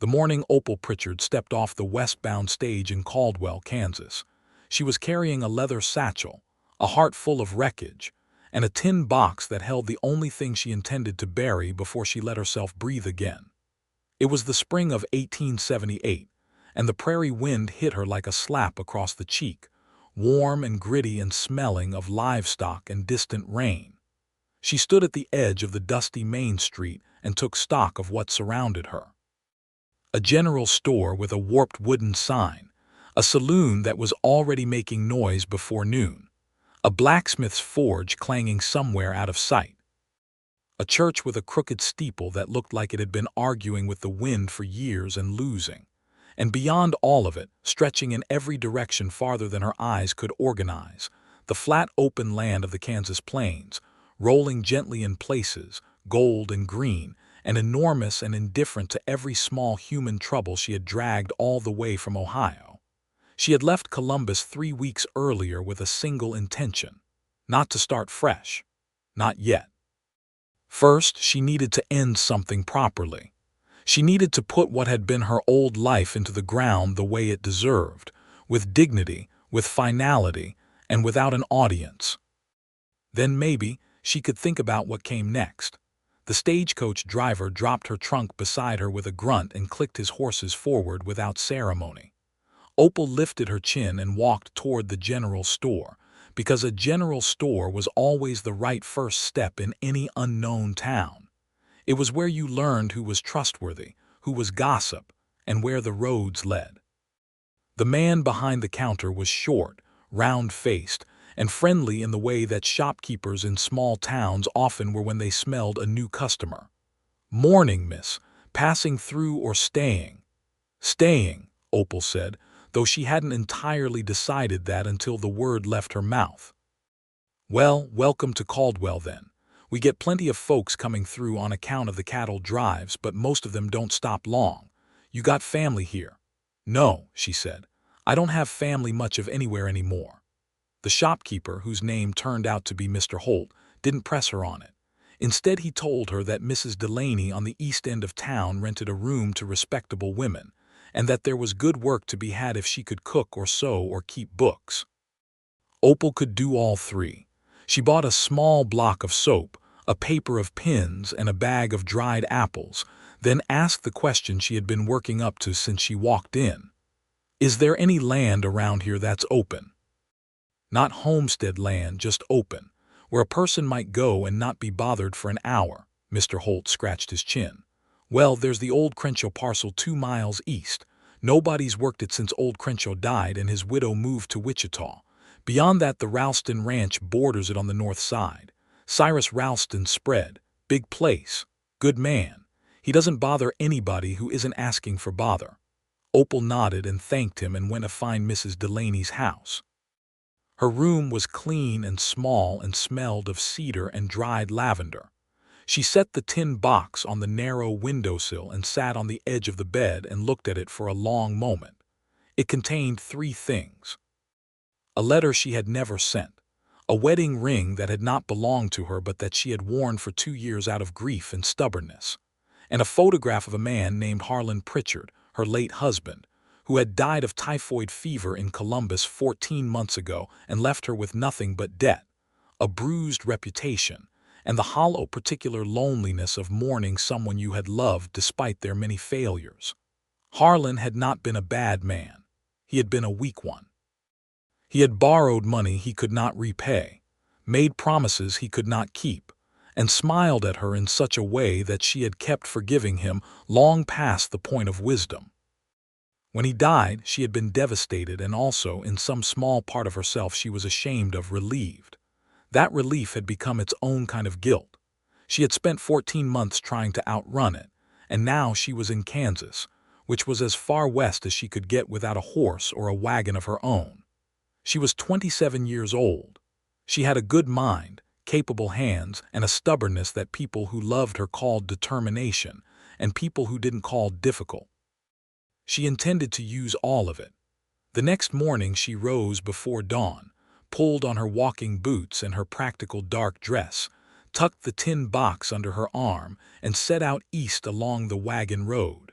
The morning Opal Pritchard stepped off the westbound stage in Caldwell, Kansas. She was carrying a leather satchel, a heart full of wreckage, and a tin box that held the only thing she intended to bury before she let herself breathe again. It was the spring of 1878, and the prairie wind hit her like a slap across the cheek, warm and gritty and smelling of livestock and distant rain. She stood at the edge of the dusty main street and took stock of what surrounded her. A general store with a warped wooden sign, a saloon that was already making noise before noon, a blacksmith's forge clanging somewhere out of sight, a church with a crooked steeple that looked like it had been arguing with the wind for years and losing, and beyond all of it, stretching in every direction farther than her eyes could organize, the flat open land of the Kansas plains, rolling gently in places, gold and green, and enormous and indifferent to every small human trouble she had dragged all the way from Ohio. She had left Columbus 3 weeks earlier with a single intention: not to start fresh. Not yet. First, she needed to end something properly. She needed to put what had been her old life into the ground the way it deserved, with dignity, with finality, and without an audience. Then maybe she could think about what came next. The stagecoach driver dropped her trunk beside her with a grunt and clicked his horses forward without ceremony. Opal lifted her chin and walked toward the general store, because a general store was always the right first step in any unknown town. It was where you learned who was trustworthy, who was gossip, and where the roads led. The man behind the counter was short, round-faced, and friendly in the way that shopkeepers in small towns often were when they smelled a new customer. "Morning, miss. Passing through or staying?" "Staying," Opal said, though she hadn't entirely decided that until the word left her mouth. "Well, welcome to Caldwell, then. We get plenty of folks coming through on account of the cattle drives, but most of them don't stop long. You got family here?" "No," she said. "I don't have family much of anywhere anymore." The shopkeeper, whose name turned out to be Mr. Holt, didn't press her on it. Instead, he told her that Mrs. Delaney on the east end of town rented a room to respectable women, and that there was good work to be had if she could cook or sew or keep books. Opal could do all three. She bought a small block of soap, a paper of pins, and a bag of dried apples, then asked the question she had been working up to since she walked in. "Is there any land around here that's open?" Not homestead land, just open, where a person might go and not be bothered for an hour. Mr. Holt scratched his chin. "Well, there's the old Crenshaw parcel 2 miles east. Nobody's worked it since old Crenshaw died and his widow moved to Wichita. Beyond that, the Ralston Ranch borders it on the north side. Cyrus Ralston spread. Big place. Good man. He doesn't bother anybody who isn't asking for bother." Opal nodded and thanked him and went to find Mrs. Delaney's house. Her room was clean and small and smelled of cedar and dried lavender. She set the tin box on the narrow windowsill and sat on the edge of the bed and looked at it for a long moment. It contained 3 things. A letter she had never sent, a wedding ring that had not belonged to her but that she had worn for 2 years out of grief and stubbornness, and a photograph of a man named Opal Pritchard, her late husband, who had died of typhoid fever in Columbus 14 months ago and left her with nothing but debt, a bruised reputation, and the hollow particular loneliness of mourning someone you had loved despite their many failures. Harlan had not been a bad man. He had been a weak one. He had borrowed money he could not repay, made promises he could not keep, and smiled at her in such a way that she had kept forgiving him long past the point of wisdom. When he died, she had been devastated, and also, in some small part of herself, she was ashamed of, relieved. That relief had become its own kind of guilt. She had spent 14 months trying to outrun it, and now she was in Kansas, which was as far west as she could get without a horse or a wagon of her own. She was 27 years old. She had a good mind, capable hands, and a stubbornness that people who loved her called determination, and people who didn't call difficult. She intended to use all of it. The next morning she rose before dawn, pulled on her walking boots and her practical dark dress, tucked the tin box under her arm, and set out east along the wagon road.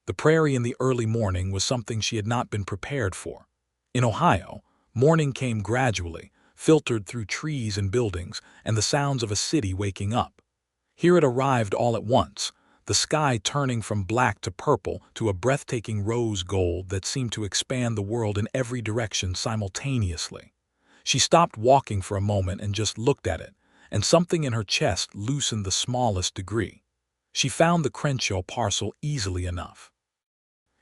The prairie in the early morning was something she had not been prepared for. In Ohio, morning came gradually, filtered through trees and buildings and the sounds of a city waking up. Here it arrived all at once, the sky turning from black to purple to a breathtaking rose gold that seemed to expand the world in every direction simultaneously. She stopped walking for a moment and just looked at it, and something in her chest loosened the smallest degree. She found the Crenshaw parcel easily enough.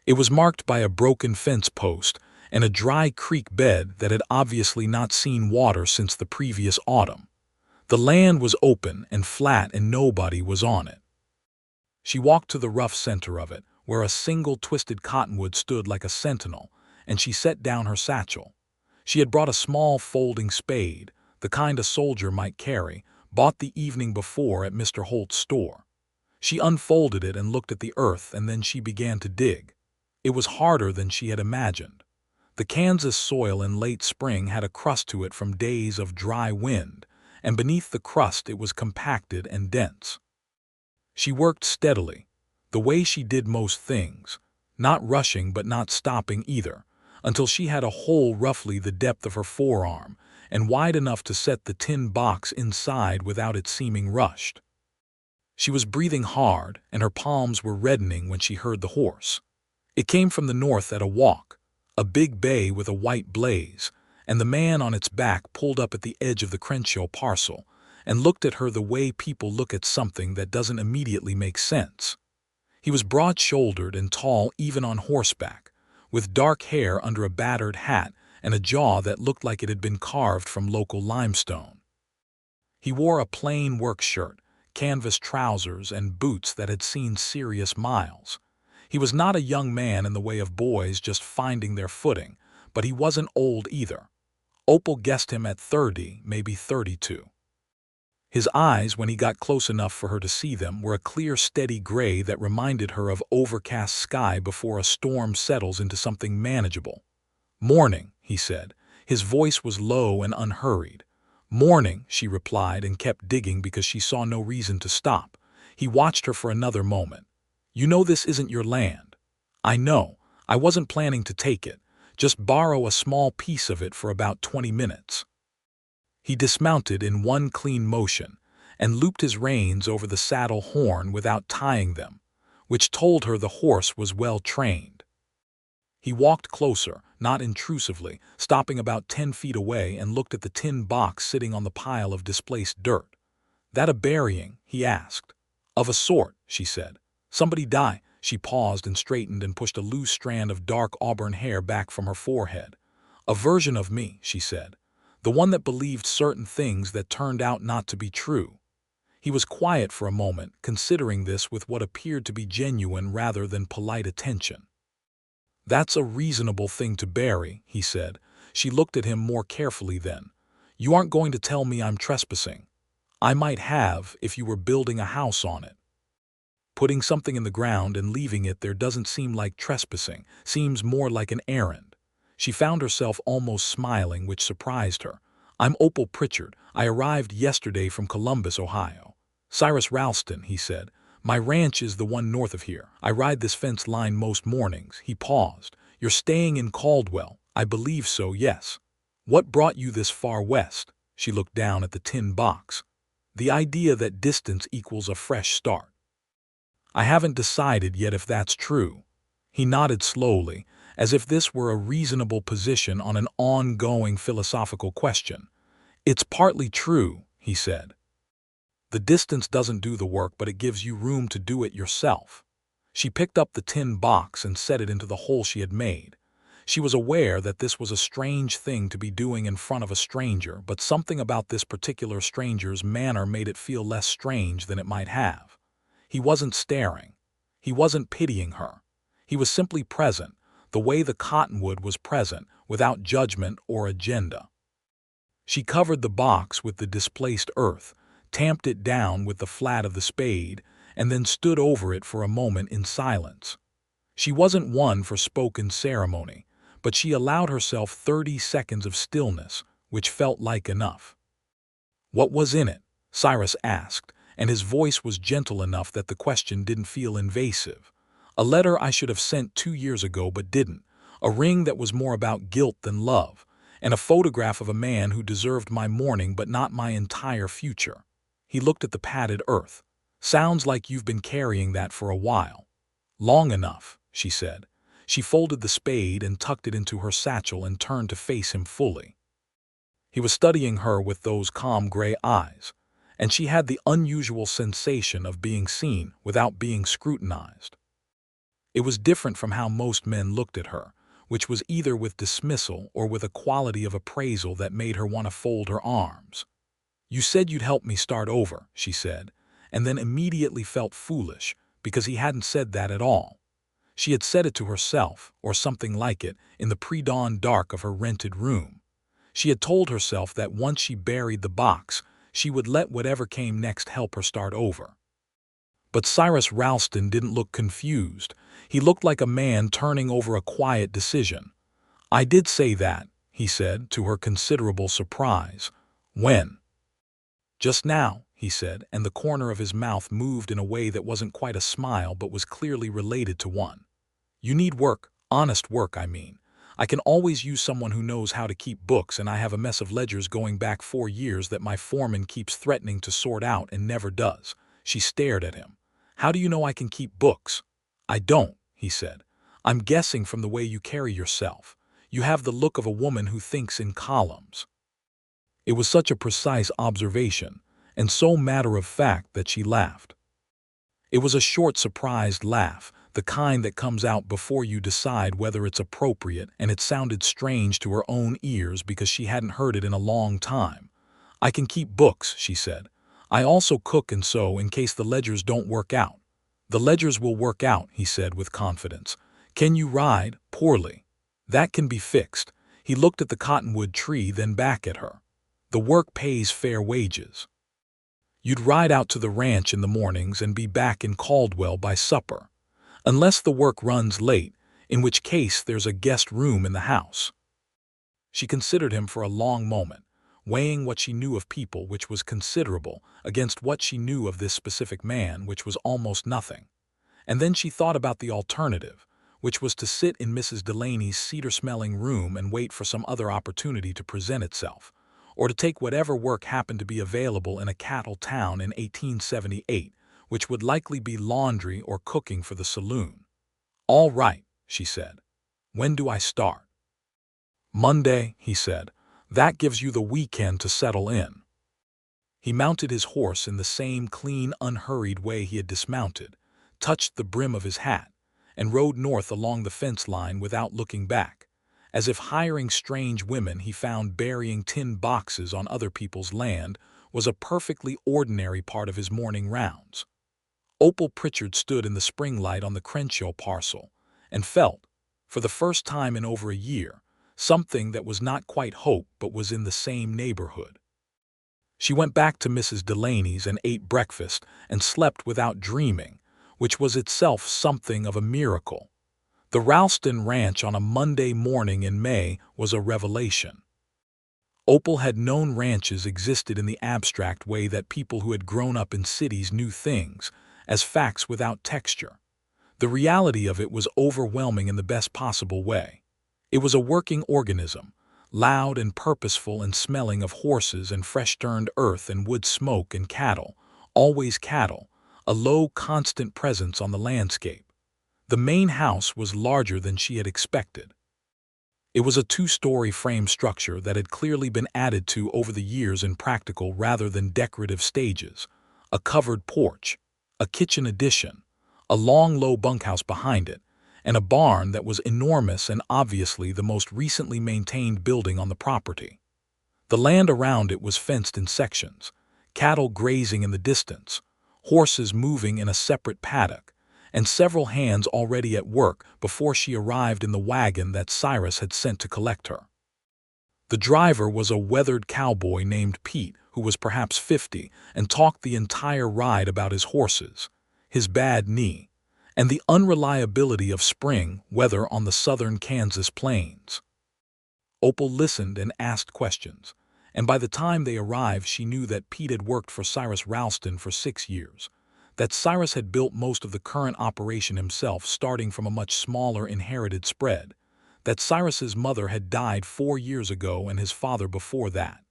It was marked by a broken fence post and a dry creek bed that had obviously not seen water since the previous autumn. The land was open and flat and nobody was on it. She walked to the rough center of it, where a single twisted cottonwood stood like a sentinel, and she set down her satchel. She had brought a small folding spade, the kind a soldier might carry, bought the evening before at Mr. Holt's store. She unfolded it and looked at the earth, and then she began to dig. It was harder than she had imagined. The Kansas soil in late spring had a crust to it from days of dry wind, and beneath the crust it was compacted and dense. She worked steadily, the way she did most things, not rushing but not stopping either, until she had a hole roughly the depth of her forearm and wide enough to set the tin box inside without it seeming rushed. She was breathing hard, and her palms were reddening when she heard the horse. It came from the north at a walk, a big bay with a white blaze, and the man on its back pulled up at the edge of the Crenshaw parcel and looked at her the way people look at something that doesn't immediately make sense. He was broad-shouldered and tall even on horseback, with dark hair under a battered hat and a jaw that looked like it had been carved from local limestone. He wore a plain work shirt, canvas trousers, and boots that had seen serious miles. He was not a young man in the way of boys just finding their footing, but he wasn't old either. Opal guessed him at 30, maybe 32. His eyes, when he got close enough for her to see them, were a clear, steady gray that reminded her of overcast sky before a storm settles into something manageable. "Morning," he said. His voice was low and unhurried. "Morning," she replied and kept digging because she saw no reason to stop. He watched her for another moment. "You know this isn't your land." "I know. I wasn't planning to take it. Just borrow a small piece of it for about 20 minutes. He dismounted in one clean motion and looped his reins over the saddle horn without tying them, which told her the horse was well trained. He walked closer, not intrusively, stopping about 10 feet away and looked at the tin box sitting on the pile of displaced dirt. "That a burying?" he asked. "Of a sort," she said. "Somebody die?" She paused and straightened and pushed a loose strand of dark auburn hair back from her forehead. "A version of me," she said. "The one that believed certain things that turned out not to be true." He was quiet for a moment, considering this with what appeared to be genuine rather than polite attention. "That's a reasonable thing to bury," he said. She looked at him more carefully then. "You aren't going to tell me I'm trespassing?" "I might have if you were building a house on it. Putting something in the ground and leaving it there doesn't seem like trespassing, seems more like an errand." She found herself almost smiling, which surprised her. "I'm Opal Pritchard. I arrived yesterday from Columbus, Ohio." "Cyrus Ralston," he said. "My ranch is the one north of here. I ride this fence line most mornings." He paused. "You're staying in Caldwell?" "I believe so, yes." "What brought you this far west?" She looked down at the tin box. "The idea that distance equals a fresh start." "I haven't decided yet if that's true." He nodded slowly, as if this were a reasonable position on an ongoing philosophical question. "It's partly true," he said. "The distance doesn't do the work, but it gives you room to do it yourself." She picked up the tin box and set it into the hole she had made. She was aware that this was a strange thing to be doing in front of a stranger, but something about this particular stranger's manner made it feel less strange than it might have. He wasn't staring. He wasn't pitying her. He was simply present, the way the cottonwood was present, without judgment or agenda. She covered the box with the displaced earth, tamped it down with the flat of the spade, and then stood over it for a moment in silence. She wasn't one for spoken ceremony, but she allowed herself 30 seconds of stillness, which felt like enough. "What was in it?" Cyrus asked, and his voice was gentle enough that the question didn't feel invasive. A letter I should have sent 2 years ago but didn't, a ring that was more about guilt than love, and a photograph of a man who deserved my mourning but not my entire future. He looked at the padded earth. Sounds like you've been carrying that for a while. Long enough, she said. She folded the spade and tucked it into her satchel and turned to face him fully. He was studying her with those calm gray eyes, and she had the unusual sensation of being seen without being scrutinized. It was different from how most men looked at her, which was either with dismissal or with a quality of appraisal that made her want to fold her arms. "You said you'd help me start over," she said, and then immediately felt foolish because he hadn't said that at all. She had said it to herself, or something like it, in the pre-dawn dark of her rented room. She had told herself that once she buried the box, she would let whatever came next help her start over. But Cyrus Ralston didn't look confused. He looked like a man turning over a quiet decision. "I did say that," he said, to her considerable surprise. "When?" "Just now," he said, and the corner of his mouth moved in a way that wasn't quite a smile but was clearly related to one. "You need work, honest work, I mean. I can always use someone who knows how to keep books, and I have a mess of ledgers going back 4 years that my foreman keeps threatening to sort out and never does." She stared at him. "How do you know I can keep books?" "I don't," he said. "I'm guessing from the way you carry yourself. You have the look of a woman who thinks in columns." It was such a precise observation, and so matter-of-fact that she laughed. It was a short, surprised laugh, the kind that comes out before you decide whether it's appropriate, and it sounded strange to her own ears because she hadn't heard it in a long time. "I can keep books," she said. "I also cook and sew in case the ledgers don't work out." "The ledgers will work out," he said with confidence. "Can you ride?" "Poorly." "That can be fixed." He looked at the cottonwood tree, then back at her. "The work pays fair wages. You'd ride out to the ranch in the mornings and be back in Caldwell by supper. Unless the work runs late, in which case there's a guest room in the house." She considered him for a long moment, weighing what she knew of people, which was considerable, against what she knew of this specific man, which was almost nothing. And then she thought about the alternative, which was to sit in Mrs. Delaney's cedar-smelling room and wait for some other opportunity to present itself, or to take whatever work happened to be available in a cattle town in 1878, which would likely be laundry or cooking for the saloon. "All right," she said. "When do I start?" "Monday," he said. "That gives you the weekend to settle in." He mounted his horse in the same clean, unhurried way he had dismounted, touched the brim of his hat, and rode north along the fence line without looking back, as if hiring strange women he found burying tin boxes on other people's land was a perfectly ordinary part of his morning rounds. Opal Pritchard stood in the spring light on the Crenshaw parcel and felt, for the first time in over a year, something that was not quite hope but was in the same neighborhood. She went back to Mrs. Delaney's and ate breakfast and slept without dreaming, which was itself something of a miracle. The Ralston ranch on a Monday morning in May was a revelation. Opal had known ranches existed in the abstract way that people who had grown up in cities knew things, as facts without texture. The reality of it was overwhelming in the best possible way. It was a working organism, loud and purposeful and smelling of horses and fresh-turned earth and wood smoke and cattle, always cattle, a low, constant presence on the landscape. The main house was larger than she had expected. It was a 2-story frame structure that had clearly been added to over the years in practical rather than decorative stages, a covered porch, a kitchen addition, a long, low bunkhouse behind it, and a barn that was enormous and obviously the most recently maintained building on the property. The land around it was fenced in sections, cattle grazing in the distance, horses moving in a separate paddock, and several hands already at work before she arrived in the wagon that Cyrus had sent to collect her. The driver was a weathered cowboy named Pete, who was perhaps 50, and talked the entire ride about his horses, his bad knee, and the unreliability of spring weather on the southern Kansas plains. Opal listened and asked questions, and by the time they arrived she knew that Pete had worked for Cyrus Ralston for 6 years, that Cyrus had built most of the current operation himself, starting from a much smaller inherited spread, that Cyrus's mother had died 4 years ago and his father before that,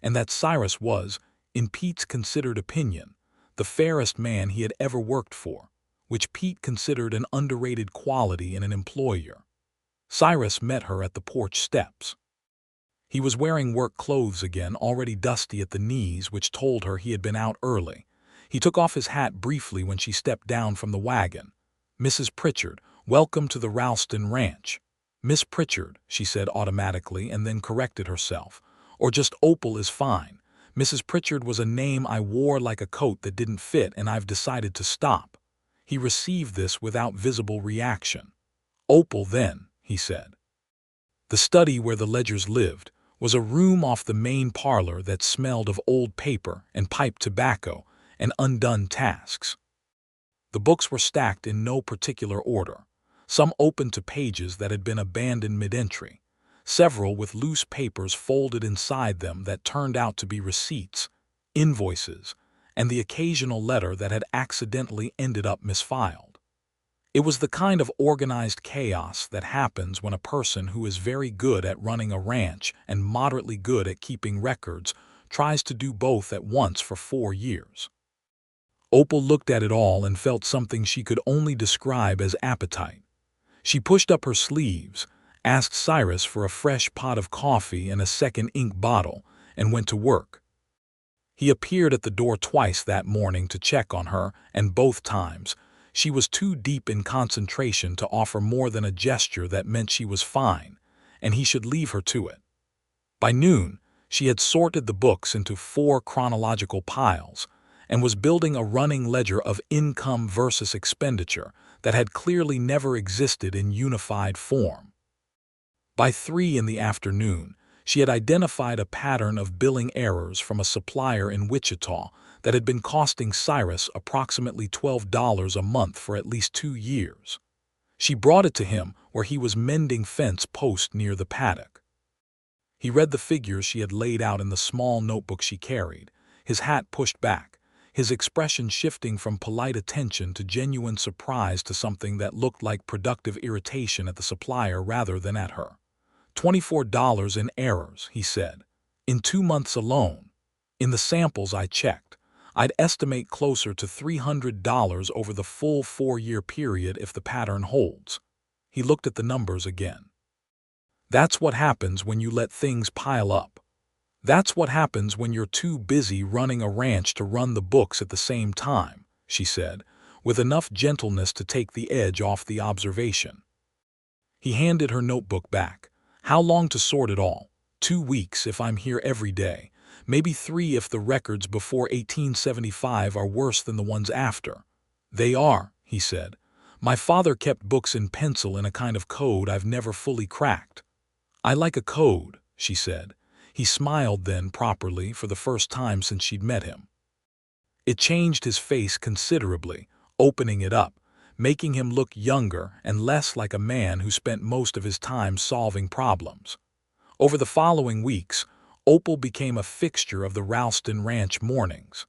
and that Cyrus was, in Pete's considered opinion, the fairest man he had ever worked for, which Pete considered an underrated quality in an employer. Cyrus met her at the porch steps. He was wearing work clothes again, already dusty at the knees, which told her he had been out early. He took off his hat briefly when she stepped down from the wagon. "Mrs. Pritchard, welcome to the Ralston ranch." "Miss Pritchard," she said automatically, and then corrected herself. "Or just Opal is fine. Mrs. Pritchard was a name I wore like a coat that didn't fit, and I've decided to stop." He received this without visible reaction. "Opal, then," he said. The study where the Ledgers lived was a room off the main parlor that smelled of old paper and pipe tobacco and undone tasks. The books were stacked in no particular order, some open to pages that had been abandoned mid-entry, several with loose papers folded inside them that turned out to be receipts, invoices, and the occasional letter that had accidentally ended up misfiled. It was the kind of organized chaos that happens when a person who is very good at running a ranch and moderately good at keeping records tries to do both at once for 4 years. Opal looked at it all and felt something she could only describe as appetite. She pushed up her sleeves, asked Cyrus for a fresh pot of coffee and a second ink bottle, and went to work. He appeared at the door twice that morning to check on her, and both times she was too deep in concentration to offer more than a gesture that meant she was fine, and he should leave her to it. By noon, she had sorted the books into 4 chronological piles and was building a running ledger of income versus expenditure that had clearly never existed in unified form. By 3 in the afternoon, she had identified a pattern of billing errors from a supplier in Wichita that had been costing Cyrus approximately $12 a month for at least 2 years. She brought it to him where he was mending fence posts near the paddock. He read the figures she had laid out in the small notebook she carried, his hat pushed back, his expression shifting from polite attention to genuine surprise to something that looked like productive irritation at the supplier rather than at her. $24 in errors, he said. In 2 months alone. In the samples I checked, I'd estimate closer to $300 over the full 4-year period if the pattern holds. He looked at the numbers again. That's what happens when you let things pile up. That's what happens when you're too busy running a ranch to run the books at the same time, she said, with enough gentleness to take the edge off the observation. He handed her notebook back. "How long to sort it all?" 2 weeks if I'm here every day. Maybe 3 if the records before 1875 are worse than the ones after. "They are," he said. "My father kept books in pencil in a kind of code I've never fully cracked." "I like a code," she said. He smiled then properly for the first time since she'd met him. It changed his face considerably, opening it up, making him look younger and less like a man who spent most of his time solving problems. Over the following weeks, Opal became a fixture of the Ralston ranch mornings.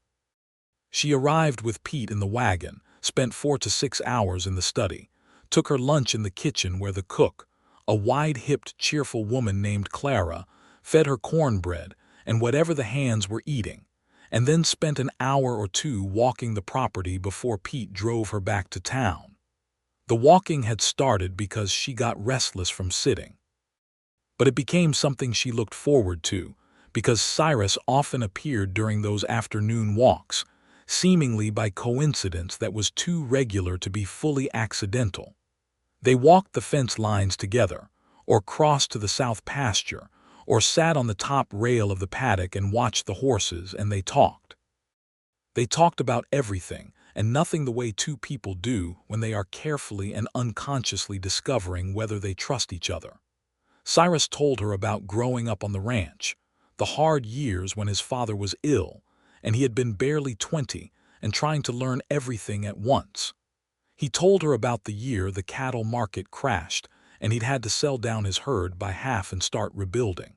She arrived with Pete in the wagon, spent 4 to 6 hours in the study, took her lunch in the kitchen where the cook, a wide-hipped, cheerful woman named Clara, fed her cornbread and whatever the hands were eating, and then spent an hour or 2 walking the property before Pete drove her back to town. The walking had started because she got restless from sitting. But it became something she looked forward to, because Cyrus often appeared during those afternoon walks, seemingly by coincidence that was too regular to be fully accidental. They walked the fence lines together, or crossed to the south pasture, or sat on the top rail of the paddock and watched the horses, and they talked. They talked about everything and nothing the way 2 people do when they are carefully and unconsciously discovering whether they trust each other. Cyrus told her about growing up on the ranch, the hard years when his father was ill, and he had been barely 20 and trying to learn everything at once. He told her about the year the cattle market crashed and he'd had to sell down his herd by half and start rebuilding.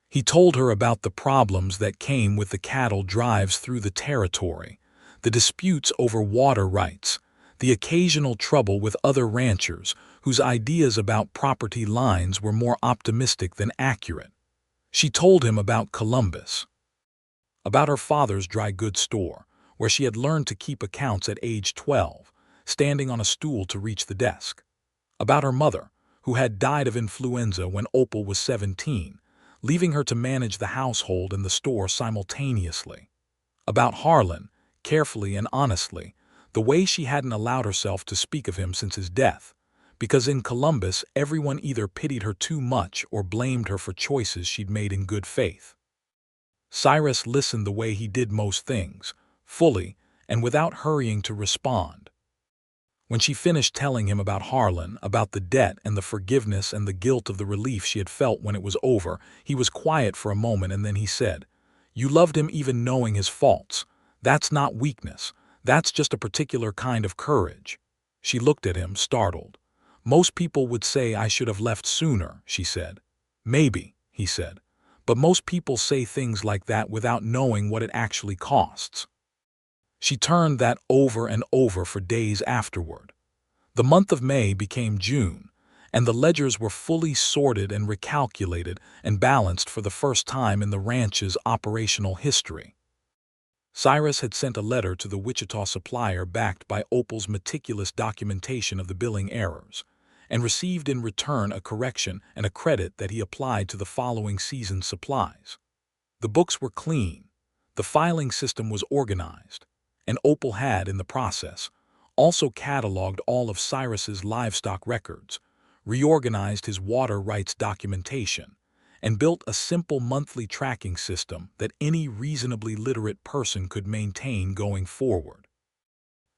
He told her about the problems that came with the cattle drives through the territory, the disputes over water rights, the occasional trouble with other ranchers whose ideas about property lines were more optimistic than accurate. She told him about Columbus, about her father's dry goods store, where she had learned to keep accounts at age 12, standing on a stool to reach the desk, about her mother, who had died of influenza when Opal was 17, leaving her to manage the household and the store simultaneously, about Harlan, carefully and honestly, the way she hadn't allowed herself to speak of him since his death, because in Columbus everyone either pitied her too much or blamed her for choices she'd made in good faith. Cyrus listened the way he did most things, fully and without hurrying to respond. When she finished telling him about Harlan, about the debt and the forgiveness and the guilt of the relief she had felt when it was over, he was quiet for a moment and then he said, "You loved him even knowing his faults. That's not weakness. That's just a particular kind of courage." She looked at him, startled. "Most people would say I should have left sooner," she said. "Maybe," he said. "But most people say things like that without knowing what it actually costs." She turned that over and over for days afterward. The month of May became June, and the ledgers were fully sorted and recalculated and balanced for the first time in the ranch's operational history. Cyrus had sent a letter to the Wichita supplier backed by Opal's meticulous documentation of the billing errors, and received in return a correction and a credit that he applied to the following season's supplies. The books were clean, the filing system was organized, and Opal had, in the process, also cataloged all of Cyrus's livestock records, reorganized his water rights documentation, and built a simple monthly tracking system that any reasonably literate person could maintain going forward.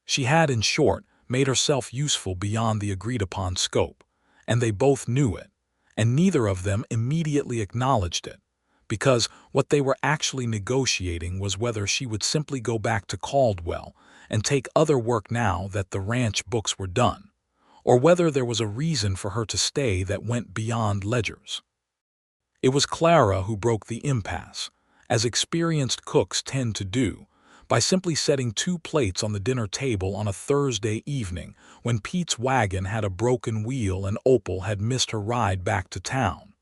She had, in short, made herself useful beyond the agreed-upon scope, and they both knew it, and neither of them immediately acknowledged it, because what they were actually negotiating was whether she would simply go back to Caldwell and take other work now that the ranch books were done, or whether there was a reason for her to stay that went beyond ledgers. It was Clara who broke the impasse, as experienced cooks tend to do, by simply setting 2 plates on the dinner table on a Thursday evening when Pete's wagon had a broken wheel and Opal had missed her ride back to town.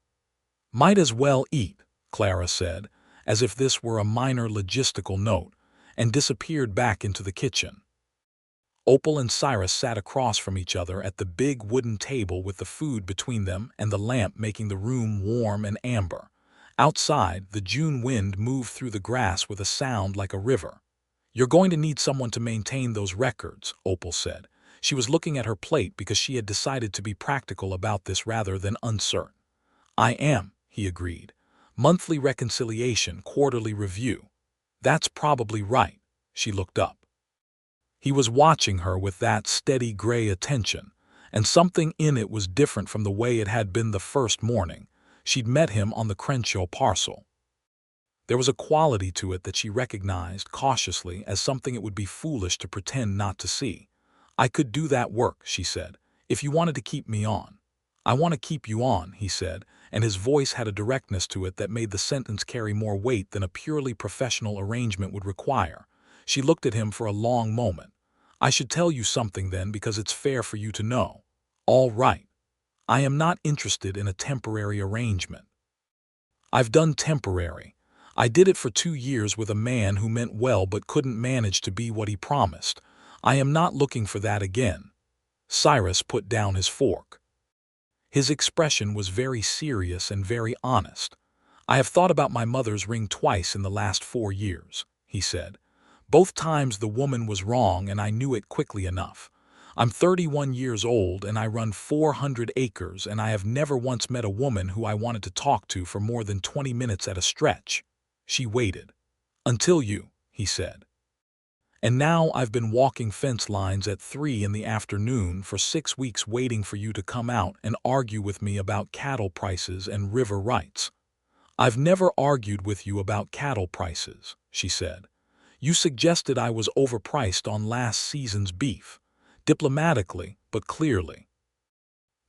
"Might as well eat," Clara said, as if this were a minor logistical note, and disappeared back into the kitchen. Opal and Cyrus sat across from each other at the big wooden table with the food between them and the lamp making the room warm and amber. Outside, the June wind moved through the grass with a sound like a river. "You're going to need someone to maintain those records," Opal said. She was looking at her plate because she had decided to be practical about this rather than uncertain. "I am," he agreed. "Monthly reconciliation, quarterly review." "That's probably right." She looked up. He was watching her with that steady gray attention, and something in it was different from the way it had been the first morning she'd met him on the Crenshaw parcel. There was a quality to it that she recognized cautiously as something it would be foolish to pretend not to see. "I could do that work," she said, "if you wanted to keep me on." "I want to keep you on," he said, and his voice had a directness to it that made the sentence carry more weight than a purely professional arrangement would require. She looked at him for a long moment. "I should tell you something then because it's fair for you to know." "All right. I am not interested in a temporary arrangement. I've done temporary. I did it for 2 years with a man who meant well but couldn't manage to be what he promised. I am not looking for that again." Cyrus put down his fork. His expression was very serious and very honest. "I have thought about my mother's ring twice in the last 4 years," he said. "Both times the woman was wrong and I knew it quickly enough. I'm 31 years old and I run 400 acres and I have never once met a woman who I wanted to talk to for more than 20 minutes at a stretch." She waited. "Until you," he said. "And now I've been walking fence lines at 3 in the afternoon for 6 weeks waiting for you to come out and argue with me about cattle prices and river rights." "I've never argued with you about cattle prices," she said. "You suggested I was overpriced on last season's beef, diplomatically but clearly."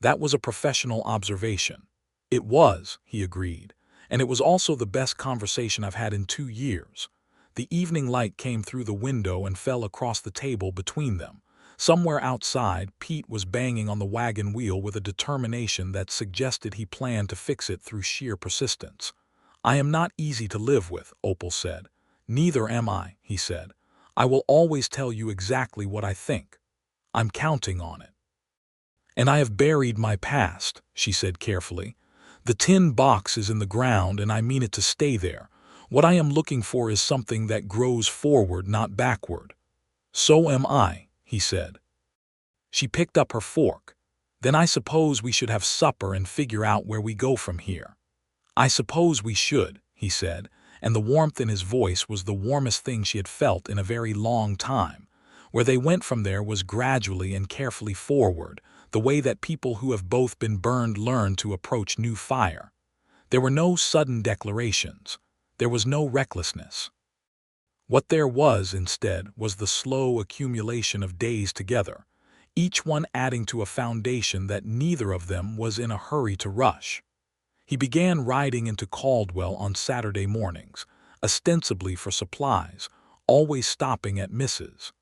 That was a professional observation. "It was," he agreed, "and it was also the best conversation I've had in 2 years. The evening light came through the window and fell across the table between them. Somewhere outside, Pete was banging on the wagon wheel with a determination that suggested he planned to fix it through sheer persistence. "I am not easy to live with," Opal said. "Neither am I," he said. "I will always tell you exactly what I think. I'm counting on it." "And I have buried my past," she said carefully. "The tin box is in the ground and I mean it to stay there. What I am looking for is something that grows forward, not backward." "So am I," he said. She picked up her fork. "Then I suppose we should have supper and figure out where we go from here." "I suppose we should," he said, and the warmth in his voice was the warmest thing she had felt in a very long time. Where they went from there was gradually and carefully forward, the way that people who have both been burned learn to approach new fire. There were no sudden declarations. There was no recklessness. What there was, instead, was the slow accumulation of days together, each one adding to a foundation that neither of them was in a hurry to rush. He began riding into Caldwell on Saturday mornings, ostensibly for supplies, always stopping at Mrs.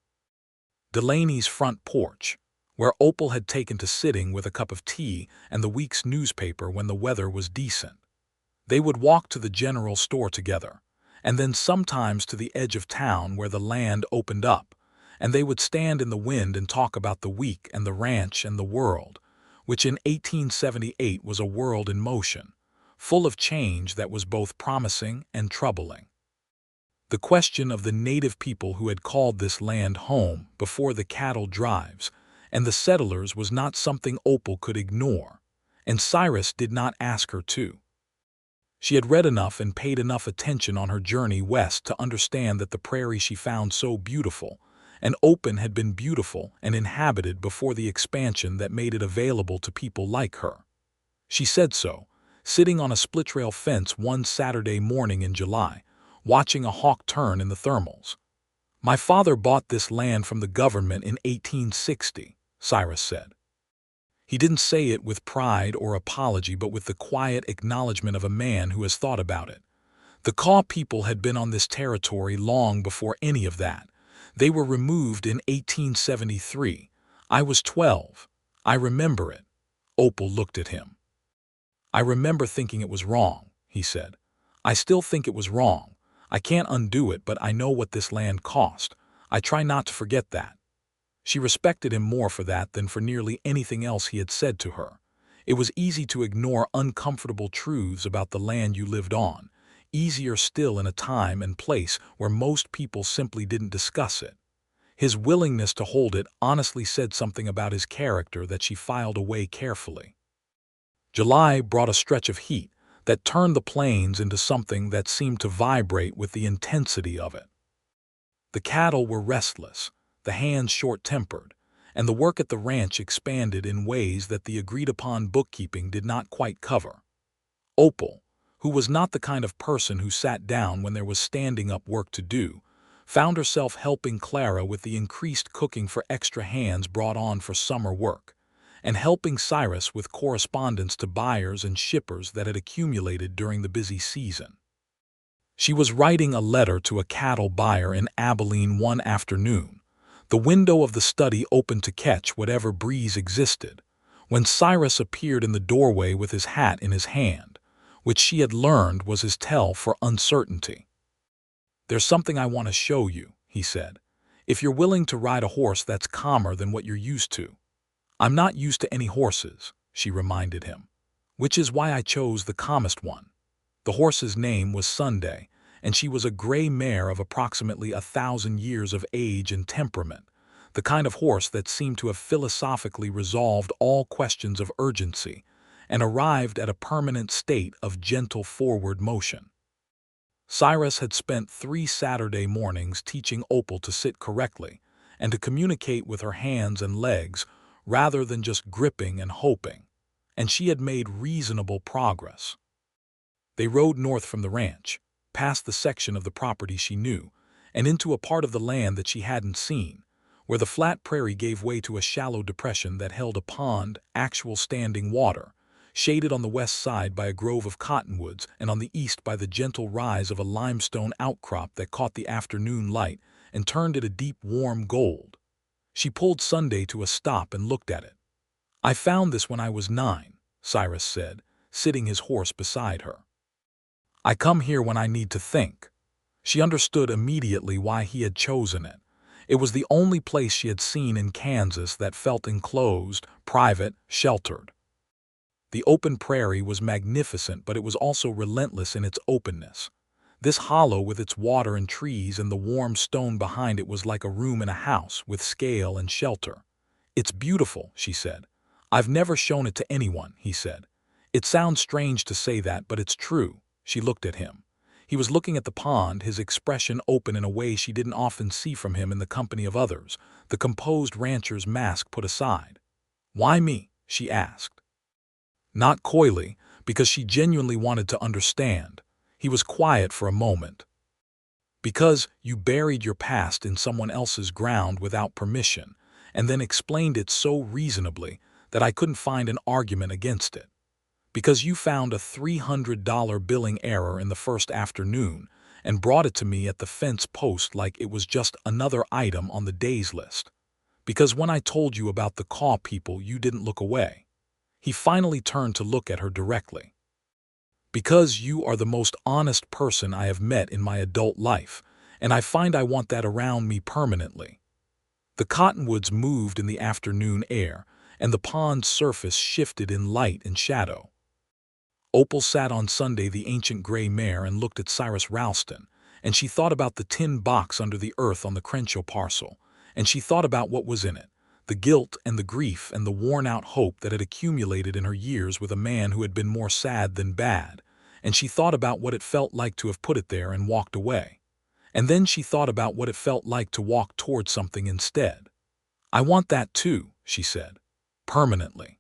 Delaney's front porch, where Opal had taken to sitting with a cup of tea and the week's newspaper when the weather was decent. They would walk to the general store together, and then sometimes to the edge of town where the land opened up, and they would stand in the wind and talk about the week and the ranch and the world, which in 1878 was a world in motion, full of change that was both promising and troubling. The question of the native people who had called this land home before the cattle drives and the settlers was not something Opal could ignore, and Cyrus did not ask her to. She had read enough and paid enough attention on her journey west to understand that the prairie she found so beautiful and open had been beautiful and inhabited before the expansion that made it available to people like her. She said so, sitting on a split-rail fence one Saturday morning in July, watching a hawk turn in the thermals. "My father bought this land from the government in 1860, Cyrus said. He didn't say it with pride or apology, but with the quiet acknowledgement of a man who has thought about it. The Kaw people had been on this territory long before any of that. They were removed in 1873. I was 12. I remember it." Opal looked at him. "I remember thinking it was wrong," he said. "I still think it was wrong. I can't undo it, but I know what this land cost. I try not to forget that." She respected him more for that than for nearly anything else he had said to her. It was easy to ignore uncomfortable truths about the land you lived on, easier still in a time and place where most people simply didn't discuss it. His willingness to hold it honestly said something about his character that she filed away carefully. July brought a stretch of heat that turned the plains into something that seemed to vibrate with the intensity of it. The cattle were restless, the hands short-tempered, and the work at the ranch expanded in ways that the agreed-upon bookkeeping did not quite cover. Opal, who was not the kind of person who sat down when there was standing-up work to do, found herself helping Clara with the increased cooking for extra hands brought on for summer work, and helping Cyrus with correspondence to buyers and shippers that had accumulated during the busy season. She was writing a letter to a cattle buyer in Abilene one afternoon, the window of the study open to catch whatever breeze existed, when Cyrus appeared in the doorway with his hat in his hand, which she had learned was his tell for uncertainty. "There's something I want to show you," he said. "If you're willing to ride a horse that's calmer than what you're used to." "I'm not used to any horses," she reminded him, "which is why I chose the calmest one." The horse's name was Sunday, and she was a gray mare of approximately 1,000 years of age and temperament, the kind of horse that seemed to have philosophically resolved all questions of urgency and arrived at a permanent state of gentle forward motion. Cyrus had spent 3 Saturday mornings teaching Opal to sit correctly and to communicate with her hands and legs rather than just gripping and hoping, and she had made reasonable progress. They rode north from the ranch, past the section of the property she knew, and into a part of the land that she hadn't seen, where the flat prairie gave way to a shallow depression that held a pond, actual standing water, shaded on the west side by a grove of cottonwoods and on the east by the gentle rise of a limestone outcrop that caught the afternoon light and turned it a deep warm gold. She pulled Sunday to a stop and looked at it. "I found this when I was 9, Cyrus said, sitting his horse beside her. "I come here when I need to think." She understood immediately why he had chosen it. It was the only place she had seen in Kansas that felt enclosed, private, sheltered. The open prairie was magnificent, but it was also relentless in its openness. This hollow with its water and trees and the warm stone behind it was like a room in a house with scale and shelter. "It's beautiful," she said. "I've never shown it to anyone," he said. "It sounds strange to say that, but it's true." She looked at him. He was looking at the pond, his expression open in a way she didn't often see from him in the company of others, the composed rancher's mask put aside. "Why me?" she asked. Not coyly, because she genuinely wanted to understand. He was quiet for a moment. "Because you buried your past in someone else's ground without permission, and then explained it so reasonably that I couldn't find an argument against it. Because you found a $300 billing error in the first afternoon and brought it to me at the fence post like it was just another item on the days list. Because when I told you about the Caw people, you didn't look away." He finally turned to look at her directly. "Because you are the most honest person I have met in my adult life, and I find I want that around me permanently." The cottonwoods moved in the afternoon air, and the pond's surface shifted in light and shadow. Opal sat on Sunday the ancient gray mare and looked at Cyrus Ralston, and she thought about the tin box under the earth on the Crenshaw parcel, and she thought about what was in it, the guilt and the grief and the worn-out hope that had accumulated in her years with a man who had been more sad than bad, and she thought about what it felt like to have put it there and walked away. And then she thought about what it felt like to walk towards something instead. "I want that too," she said, "permanently."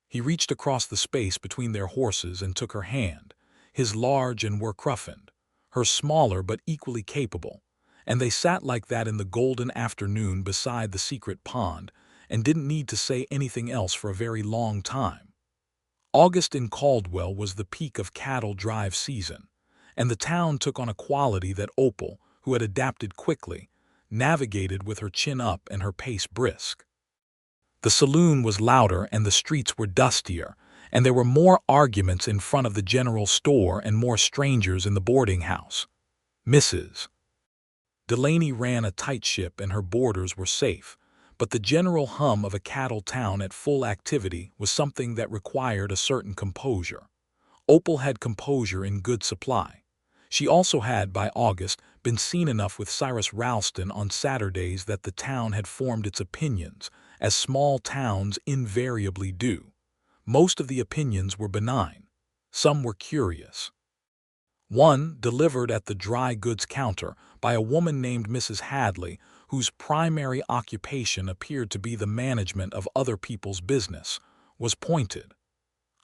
He reached across the space between their horses and took her hand, his large and work roughened, her smaller but equally capable, and they sat like that in the golden afternoon beside the secret pond and didn't need to say anything else for a very long time. August in Caldwell was the peak of cattle drive season, and the town took on a quality that Opal, who had adapted quickly, navigated with her chin up and her pace brisk. The saloon was louder and the streets were dustier, and there were more arguments in front of the general store and more strangers in the boarding house. Mrs. Delaney ran a tight ship and her boarders were safe, but the general hum of a cattle town at full activity was something that required a certain composure. Opal had composure in good supply. She also had, by August, been seen enough with Cyrus Ralston on Saturdays that the town had formed its opinions, as small towns invariably do. Most of the opinions were benign. Some were curious. One, delivered at the dry goods counter by a woman named Mrs. Hadley, whose primary occupation appeared to be the management of other people's business, was pointed.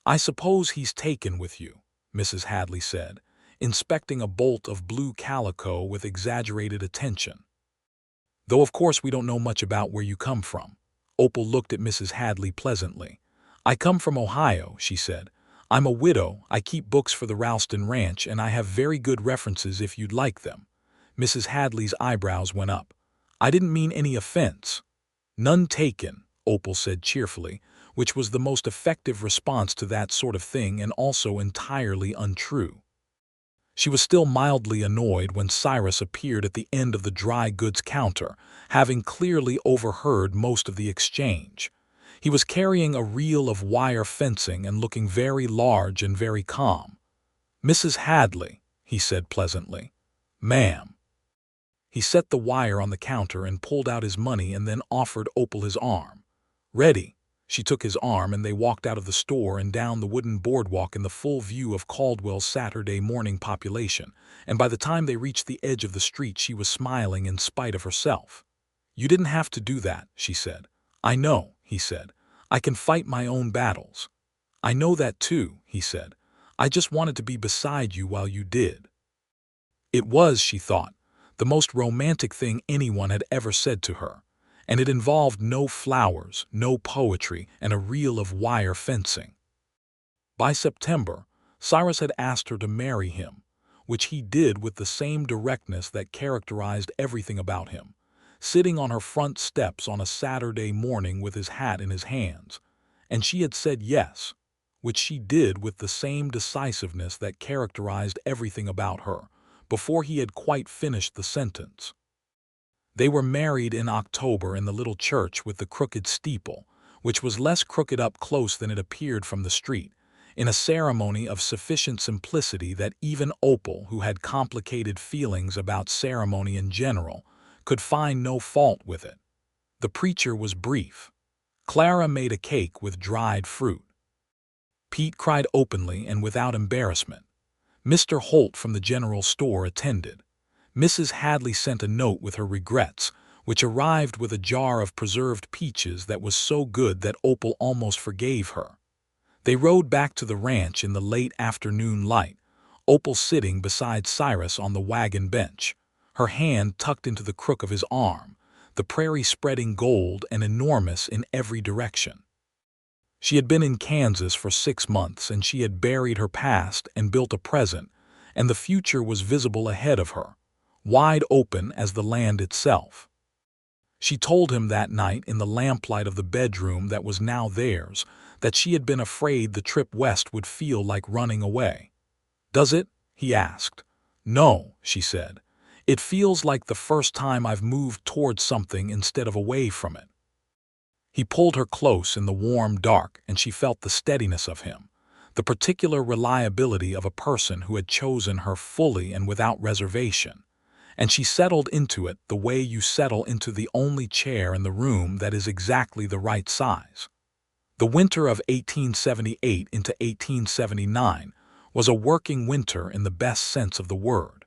"I suppose he's taken with you," Mrs. Hadley said, inspecting a bolt of blue calico with exaggerated attention. "Though of course we don't know much about where you come from." Opal looked at Mrs. Hadley pleasantly. "I come from Ohio," she said. "I'm a widow, I keep books for the Ralston Ranch, and I have very good references if you'd like them." Mrs. Hadley's eyebrows went up. "I didn't mean any offense." "None taken," Opal said cheerfully, which was the most effective response to that sort of thing and also entirely untrue. She was still mildly annoyed when Cyrus appeared at the end of the dry goods counter, having clearly overheard most of the exchange. He was carrying a reel of wire fencing and looking very large and very calm. "Mrs. Hadley," he said pleasantly. "Ma'am." He set the wire on the counter and pulled out his money and then offered Opal his arm. "Ready." She took his arm and they walked out of the store and down the wooden boardwalk in the full view of Caldwell's Saturday morning population, and by the time they reached the edge of the street she was smiling in spite of herself. "You didn't have to do that," she said. "I know," he said. "I can fight my own battles." "I know that too," he said. "I just wanted to be beside you while you did." It was, she thought, the most romantic thing anyone had ever said to her, and it involved no flowers, no poetry, and a reel of wire fencing. By September, Cyrus had asked her to marry him, which he did with the same directness that characterized everything about him, sitting on her front steps on a Saturday morning with his hat in his hands, and she had said yes, which she did with the same decisiveness that characterized everything about her, before he had quite finished the sentence. They were married in October in the little church with the crooked steeple, which was less crooked up close than it appeared from the street, in a ceremony of sufficient simplicity that even Opal, who had complicated feelings about ceremony in general, could find no fault with it. The preacher was brief. Clara made a cake with dried fruit. Pete cried openly and without embarrassment. Mr. Holt from the general store attended. Mrs. Hadley sent a note with her regrets, which arrived with a jar of preserved peaches that was so good that Opal almost forgave her. They rode back to the ranch in the late afternoon light, Opal sitting beside Cyrus on the wagon bench, her hand tucked into the crook of his arm, the prairie spreading gold and enormous in every direction. She had been in Kansas for 6 months, and she had buried her past and built a present, and the future was visible ahead of her, wide open as the land itself. She told him that night in the lamplight of the bedroom that was now theirs that she had been afraid the trip west would feel like running away. "Does it?" he asked. "No," she said. "It feels like the first time I've moved towards something instead of away from it." He pulled her close in the warm dark, and she felt the steadiness of him, the particular reliability of a person who had chosen her fully and without reservation. And she settled into it the way you settle into the only chair in the room that is exactly the right size. The winter of 1878 into 1879 was a working winter in the best sense of the word.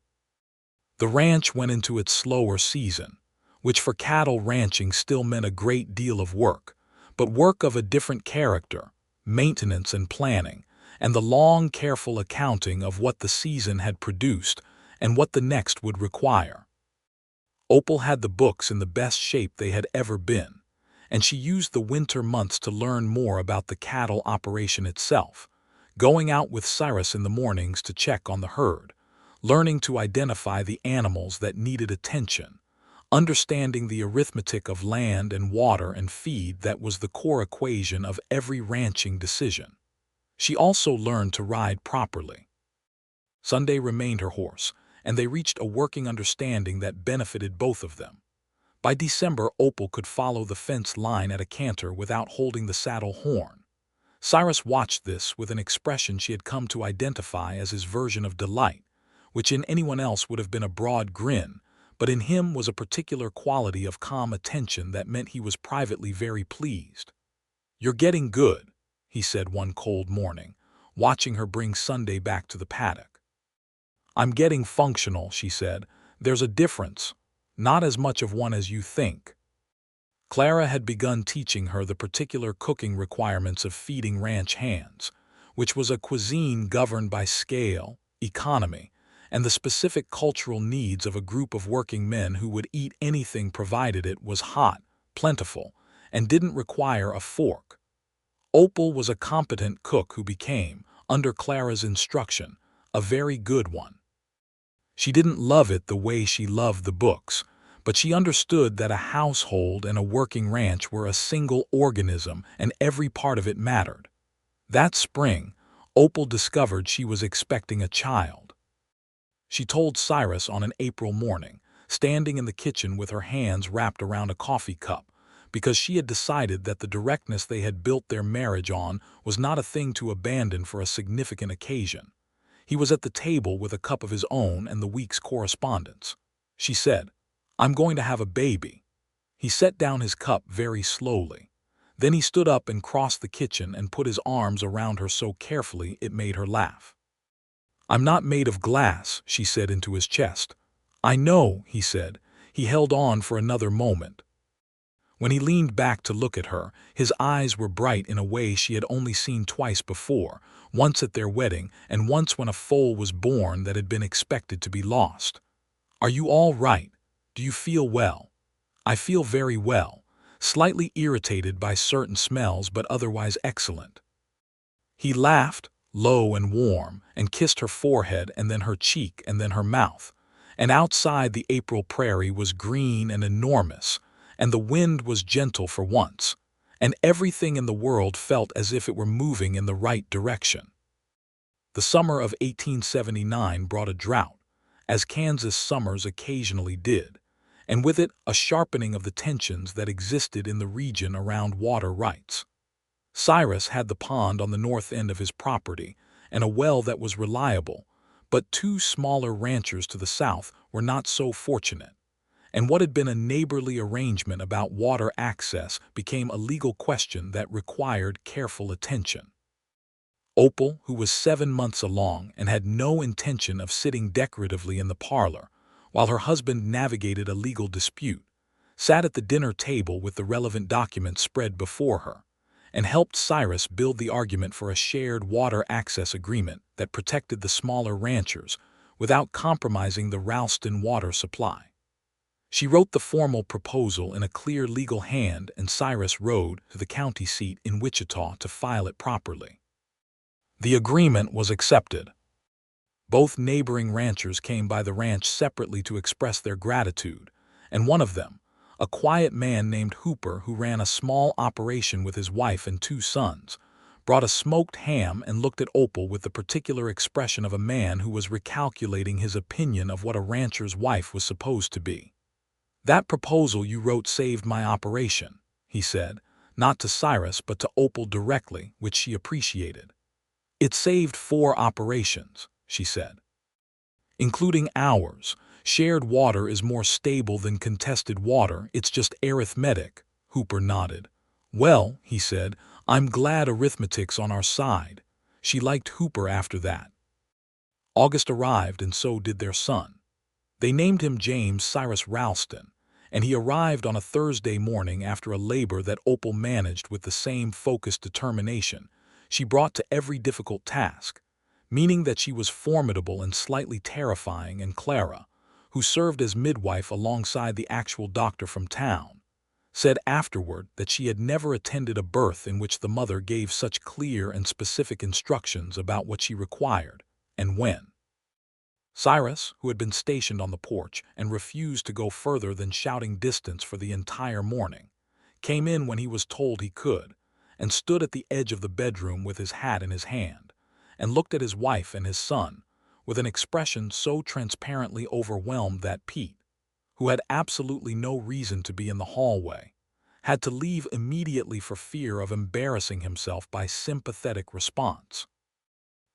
The ranch went into its slower season, which for cattle ranching still meant a great deal of work, but work of a different character, maintenance and planning, and the long, careful accounting of what the season had produced and what the next would require. Opal had the books in the best shape they had ever been, and she used the winter months to learn more about the cattle operation itself, going out with Cyrus in the mornings to check on the herd, learning to identify the animals that needed attention, understanding the arithmetic of land and water and feed that was the core equation of every ranching decision. She also learned to ride properly. Sunday remained her horse, and they reached a working understanding that benefited both of them. By December, Opal could follow the fence line at a canter without holding the saddle horn. Cyrus watched this with an expression she had come to identify as his version of delight, which in anyone else would have been a broad grin, but in him was a particular quality of calm attention that meant he was privately very pleased. "You're getting good," he said one cold morning, watching her bring Sunday back to the paddock. "I'm getting functional," she said. "There's a difference. Not as much of one as you think." Clara had begun teaching her the particular cooking requirements of feeding ranch hands, which was a cuisine governed by scale, economy, and the specific cultural needs of a group of working men who would eat anything provided it was hot, plentiful, and didn't require a fork. Opal was a competent cook who became, under Clara's instruction, a very good one. She didn't love it the way she loved the books, but she understood that a household and a working ranch were a single organism and every part of it mattered. That spring, Opal discovered she was expecting a child. She told Cyrus on an April morning, standing in the kitchen with her hands wrapped around a coffee cup, because she had decided that the directness they had built their marriage on was not a thing to abandon for a significant occasion. He was at the table with a cup of his own and the week's correspondence. She said, "I'm going to have a baby." He set down his cup very slowly. Then he stood up and crossed the kitchen and put his arms around her so carefully it made her laugh. "I'm not made of glass," she said into his chest. "I know," he said. He held on for another moment. When he leaned back to look at her, his eyes were bright in a way she had only seen twice before, once at their wedding and once when a foal was born that had been expected to be lost. "Are you all right? Do you feel well?" "I feel very well, slightly irritated by certain smells but otherwise excellent." He laughed, low and warm, and kissed her forehead and then her cheek and then her mouth. And outside the April prairie was green and enormous, and the wind was gentle for once, and everything in the world felt as if it were moving in the right direction. The summer of 1879 brought a drought, as Kansas summers occasionally did, and with it a sharpening of the tensions that existed in the region around water rights. Cyrus had the pond on the north end of his property and a well that was reliable, but two smaller ranchers to the south were not so fortunate, and what had been a neighborly arrangement about water access became a legal question that required careful attention. Opal, who was 7 months along and had no intention of sitting decoratively in the parlor, while her husband navigated a legal dispute, sat at the dinner table with the relevant documents spread before her, and helped Cyrus build the argument for a shared water access agreement that protected the smaller ranchers without compromising the Ralston water supply. She wrote the formal proposal in a clear legal hand, and Cyrus rode to the county seat in Wichita to file it properly. The agreement was accepted. Both neighboring ranchers came by the ranch separately to express their gratitude, and one of them, a quiet man named Hooper who ran a small operation with his wife and 2 sons, brought a smoked ham and looked at Opal with the particular expression of a man who was recalculating his opinion of what a rancher's wife was supposed to be. "That proposal you wrote saved my operation," he said, not to Cyrus but to Opal directly, which she appreciated. "It saved 4 operations," she said. "Including ours. Shared water is more stable than contested water, it's just arithmetic," Hooper nodded. "Well," he said, "I'm glad arithmetic's on our side." She liked Hooper after that. August arrived, and so did their son. They named him James Cyrus Ralston, and he arrived on a Thursday morning after a labor that Opal managed with the same focused determination she brought to every difficult task, meaning that she was formidable and slightly terrifying, and Clara, who served as midwife alongside the actual doctor from town, said afterward that she had never attended a birth in which the mother gave such clear and specific instructions about what she required and when. Cyrus, who had been stationed on the porch and refused to go further than shouting distance for the entire morning, came in when he was told he could, and stood at the edge of the bedroom with his hat in his hand, and looked at his wife and his son with an expression so transparently overwhelmed that Pete, who had absolutely no reason to be in the hallway, had to leave immediately for fear of embarrassing himself by sympathetic response.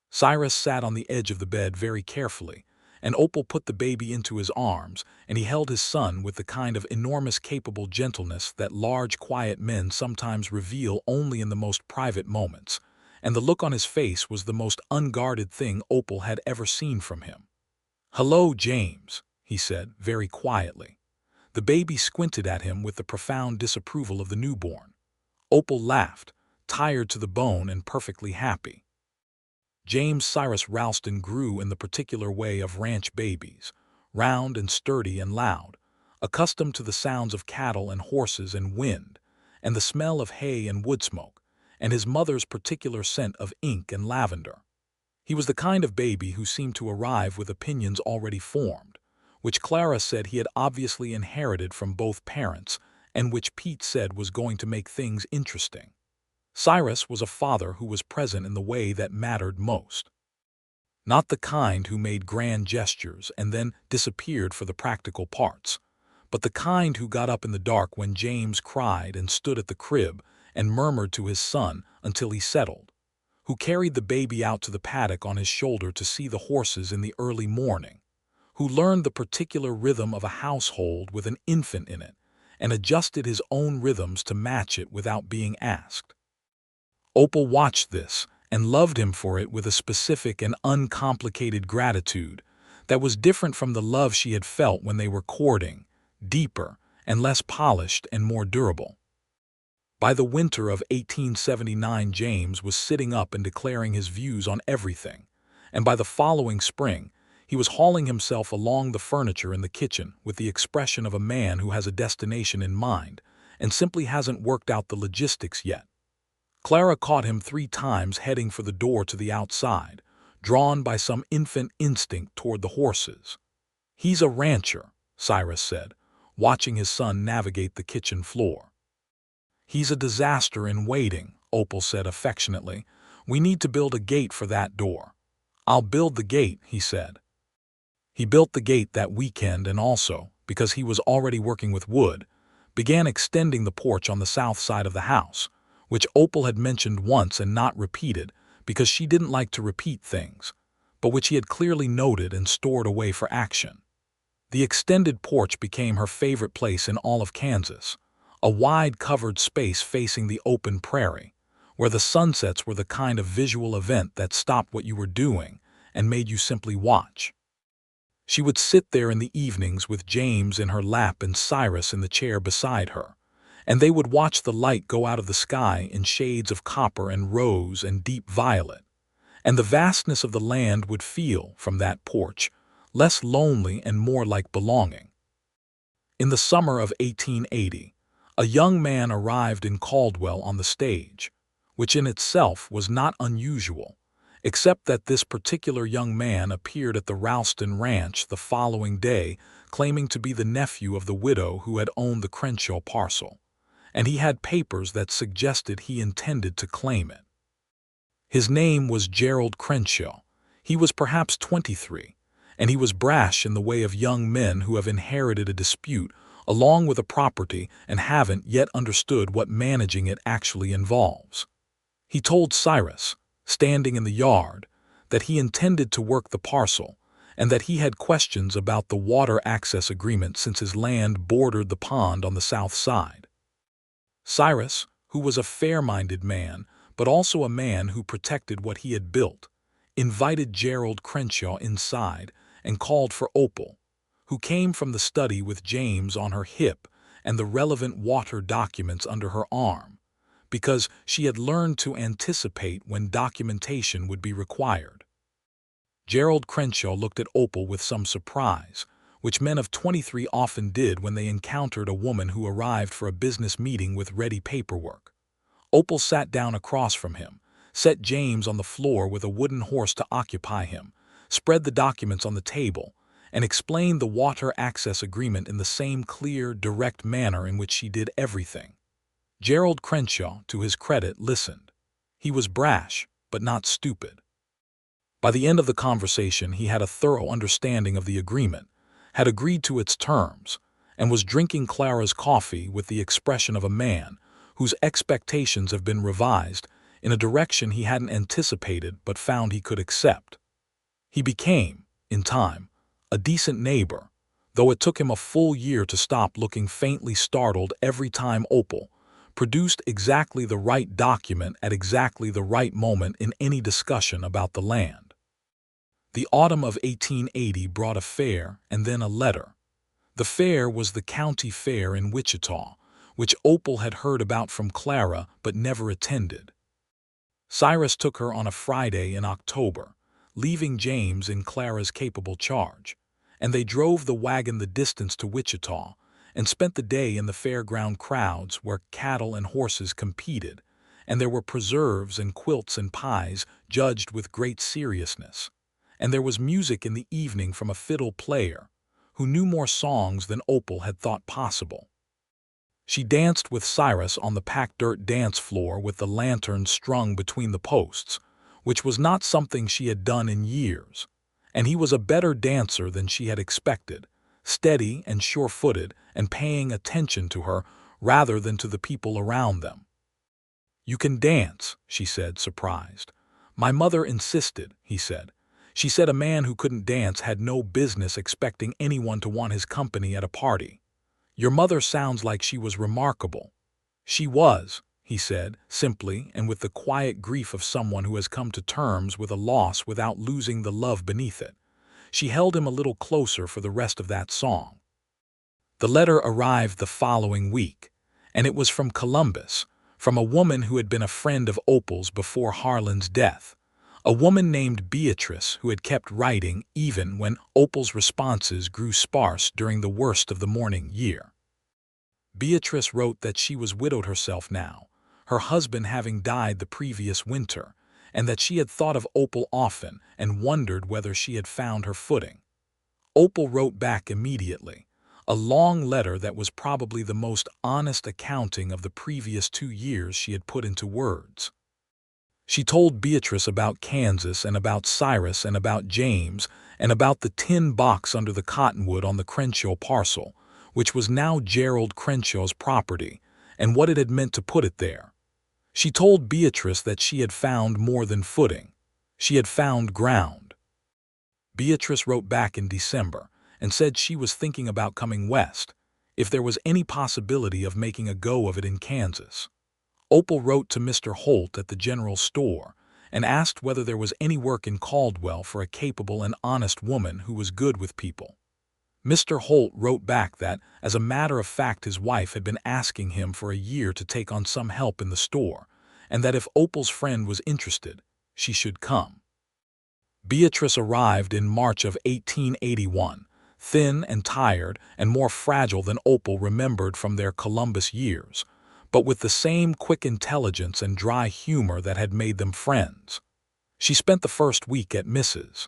Cyrus sat on the edge of the bed very carefully, and Opal put the baby into his arms, and he held his son with the kind of enormous capable gentleness that large quiet men sometimes reveal only in the most private moments, and the look on his face was the most unguarded thing Opal had ever seen from him. "Hello, James," he said very quietly. The baby squinted at him with the profound disapproval of the newborn. Opal laughed, tired to the bone and perfectly happy. James Cyrus Ralston grew in the particular way of ranch babies, round and sturdy and loud, accustomed to the sounds of cattle and horses and wind, and the smell of hay and wood smoke, and his mother's particular scent of ink and lavender. He was the kind of baby who seemed to arrive with opinions already formed, which Clara said he had obviously inherited from both parents, and which Pete said was going to make things interesting. Cyrus was a father who was present in the way that mattered most. Not the kind who made grand gestures and then disappeared for the practical parts, but the kind who got up in the dark when James cried and stood at the crib and murmured to his son until he settled, who carried the baby out to the paddock on his shoulder to see the horses in the early morning, who learned the particular rhythm of a household with an infant in it and adjusted his own rhythms to match it without being asked. Opal watched this and loved him for it with a specific and uncomplicated gratitude that was different from the love she had felt when they were courting, deeper and less polished and more durable. By the winter of 1879, James was sitting up and declaring his views on everything, and by the following spring, he was hauling himself along the furniture in the kitchen with the expression of a man who has a destination in mind and simply hasn't worked out the logistics yet. Clara caught him 3 times heading for the door to the outside, drawn by some infant instinct toward the horses. "He's a rancher," Cyrus said, watching his son navigate the kitchen floor. "He's a disaster in waiting," Opal said affectionately. "We need to build a gate for that door." "I'll build the gate," he said. He built the gate that weekend and also, because he was already working with wood, began extending the porch on the south side of the house, which Opal had mentioned once and not repeated because she didn't like to repeat things, but which he had clearly noted and stored away for action. The extended porch became her favorite place in all of Kansas, a wide covered space facing the open prairie, where the sunsets were the kind of visual event that stopped what you were doing and made you simply watch. She would sit there in the evenings with James in her lap and Cyrus in the chair beside her, and they would watch the light go out of the sky in shades of copper and rose and deep violet, and the vastness of the land would feel, from that porch, less lonely and more like belonging. In the summer of 1880, a young man arrived in Caldwell on the stage, which in itself was not unusual, except that this particular young man appeared at the Ralston ranch the following day claiming to be the nephew of the widow who had owned the Crenshaw parcel, and he had papers that suggested he intended to claim it. His name was Gerald Crenshaw. He was perhaps 23, and he was brash in the way of young men who have inherited a dispute along with a property and haven't yet understood what managing it actually involves. He told Cyrus, standing in the yard, that he intended to work the parcel and that he had questions about the water access agreement since his land bordered the pond on the south side. Cyrus, who was a fair-minded man, but also a man who protected what he had built, invited Gerald Crenshaw inside and called for Opal, who came from the study with James on her hip and the relevant water documents under her arm, because she had learned to anticipate when documentation would be required. Gerald Crenshaw looked at Opal with some surprise, which men of 23 often did when they encountered a woman who arrived for a business meeting with ready paperwork. Opal sat down across from him, set James on the floor with a wooden horse to occupy him, spread the documents on the table, and explained the water access agreement in the same clear, direct manner in which she did everything. Gerald Crenshaw, to his credit, listened. He was brash, but not stupid. By the end of the conversation, he had a thorough understanding of the agreement, had agreed to its terms, and was drinking Clara's coffee with the expression of a man whose expectations have been revised in a direction he hadn't anticipated but found he could accept. He became, in time, a decent neighbor, though it took him a full year to stop looking faintly startled every time Opal produced exactly the right document at exactly the right moment in any discussion about the land. The autumn of 1880 brought a fair and then a letter. The fair was the county fair in Wichita, which Opal had heard about from Clara but never attended. Cyrus took her on a Friday in October, leaving James in Clara's capable charge, and they drove the wagon the distance to Wichita and spent the day in the fairground crowds where cattle and horses competed, and there were preserves and quilts and pies judged with great seriousness, and there was music in the evening from a fiddle player who knew more songs than Opal had thought possible. She danced with Cyrus on the packed dirt dance floor with the lantern strung between the posts, which was not something she had done in years, and he was a better dancer than she had expected, steady and sure-footed and paying attention to her rather than to the people around them. "You can dance," she said, surprised. "My mother insisted," he said. "She said a man who couldn't dance had no business expecting anyone to want his company at a party. Your mother sounds like she was remarkable." "She was," he said, simply and with the quiet grief of someone who has come to terms with a loss without losing the love beneath it. She held him a little closer for the rest of that song. The letter arrived the following week, and it was from Columbus, from a woman who had been a friend of Opal's before Harlan's death, a woman named Beatrice who had kept writing even when Opal's responses grew sparse during the worst of the mourning year. Beatrice wrote that she was widowed herself now, her husband having died the previous winter, and that she had thought of Opal often and wondered whether she had found her footing. Opal wrote back immediately, a long letter that was probably the most honest accounting of the previous 2 years she had put into words. She told Beatrice about Kansas and about Cyrus and about James and about the tin box under the cottonwood on the Crenshaw parcel, which was now Gerald Crenshaw's property, and what it had meant to put it there. She told Beatrice that she had found more than footing. She had found ground. Beatrice wrote back in December and said she was thinking about coming west, if there was any possibility of making a go of it in Kansas. Opal wrote to Mr. Holt at the general store and asked whether there was any work in Caldwell for a capable and honest woman who was good with people. Mr. Holt wrote back that, as a matter of fact, his wife had been asking him for a year to take on some help in the store, and that if Opal's friend was interested, she should come. Beatrice arrived in March of 1881, thin and tired and more fragile than Opal remembered from their Columbus years, but with the same quick intelligence and dry humor that had made them friends. She spent the first week at Mrs.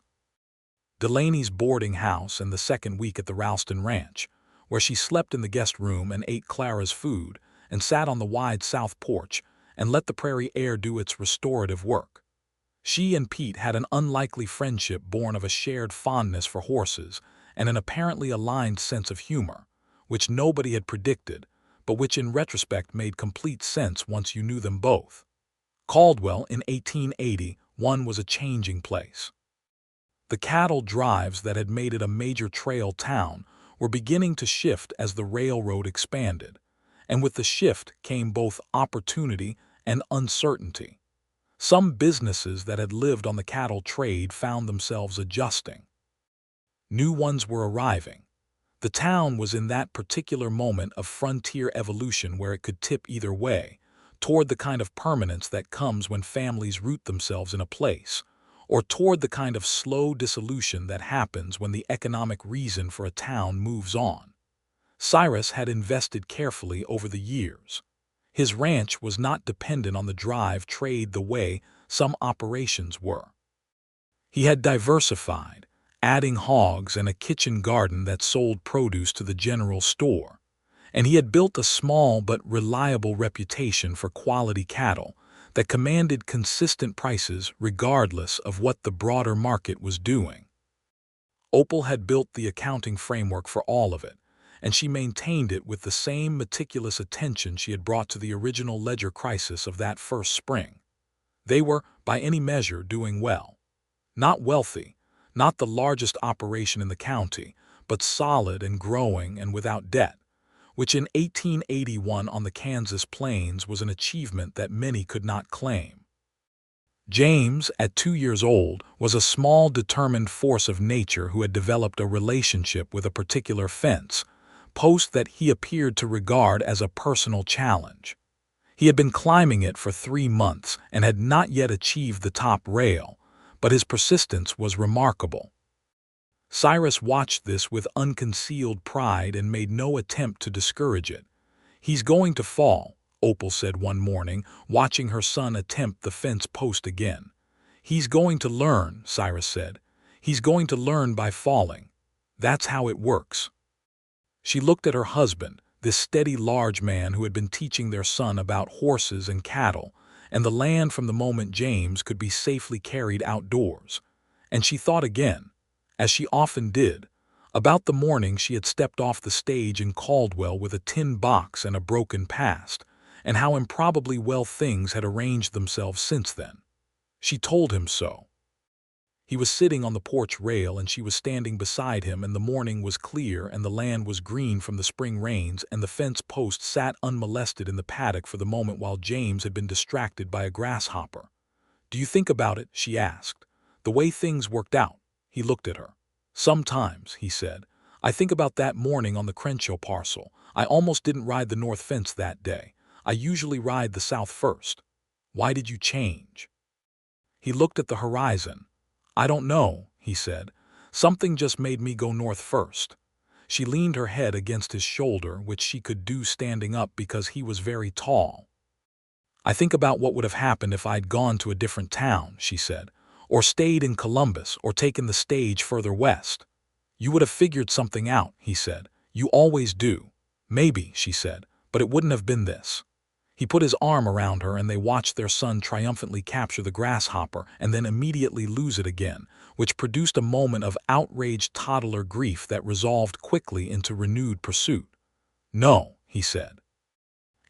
Delaney's boarding house and the second week at the Ralston ranch, where she slept in the guest room and ate Clara's food and sat on the wide south porch and let the prairie air do its restorative work. She and Pete had an unlikely friendship born of a shared fondness for horses and an apparently aligned sense of humor, which nobody had predicted, but which in retrospect made complete sense once you knew them both. Caldwell in 1881 was a changing place. The cattle drives that had made it a major trail town were beginning to shift as the railroad expanded, and with the shift came both opportunity and uncertainty. Some businesses that had lived on the cattle trade found themselves adjusting. New ones were arriving. The town was in that particular moment of frontier evolution where it could tip either way, toward the kind of permanence that comes when families root themselves in a place, or toward the kind of slow dissolution that happens when the economic reason for a town moves on. Cyrus had invested carefully over the years. His ranch was not dependent on the drive trade the way some operations were. He had diversified, adding hogs and a kitchen garden that sold produce to the general store, and he had built a small but reliable reputation for quality cattle that commanded consistent prices regardless of what the broader market was doing. Opal had built the accounting framework for all of it, and she maintained it with the same meticulous attention she had brought to the original ledger crisis of that first spring. They were, by any measure, doing well. Not wealthy, not the largest operation in the county, but solid and growing and without debt, which in 1881 on the Kansas plains was an achievement that many could not claim. James, at 2 years old, was a small, determined force of nature who had developed a relationship with a particular fence post that he appeared to regard as a personal challenge. He had been climbing it for 3 months and had not yet achieved the top rail, but his persistence was remarkable. Cyrus watched this with unconcealed pride and made no attempt to discourage it. "He's going to fall," Opal said one morning, watching her son attempt the fence post again. "He's going to learn," Cyrus said. "He's going to learn by falling. That's how it works." She looked at her husband, this steady large man who had been teaching their son about horses and cattle and the land from the moment James could be safely carried outdoors, and she thought again, as she often did, about the morning she had stepped off the stage in Caldwell with a tin box and a broken past, and how improbably well things had arranged themselves since then. She told him so. He was sitting on the porch rail and she was standing beside him, and the morning was clear and the land was green from the spring rains, and the fence post sat unmolested in the paddock for the moment while James had been distracted by a grasshopper. "Do you think about it?" she asked. "The way things worked out?" He looked at her. "Sometimes," he said. "I think about that morning on the Crenshaw parcel. I almost didn't ride the north fence that day. I usually ride the south first. Why did you change?" He looked at the horizon. "I don't know," he said. "Something just made me go north first." She leaned her head against his shoulder, which she could do standing up because he was very tall. I think about what would have happened if I'd gone to a different town, she said, or stayed in Columbus or taken the stage further west. You would have figured something out, he said. You always do. Maybe, she said, but it wouldn't have been this. He put his arm around her and they watched their son triumphantly capture the grasshopper and then immediately lose it again, which produced a moment of outraged toddler grief that resolved quickly into renewed pursuit. No, he said.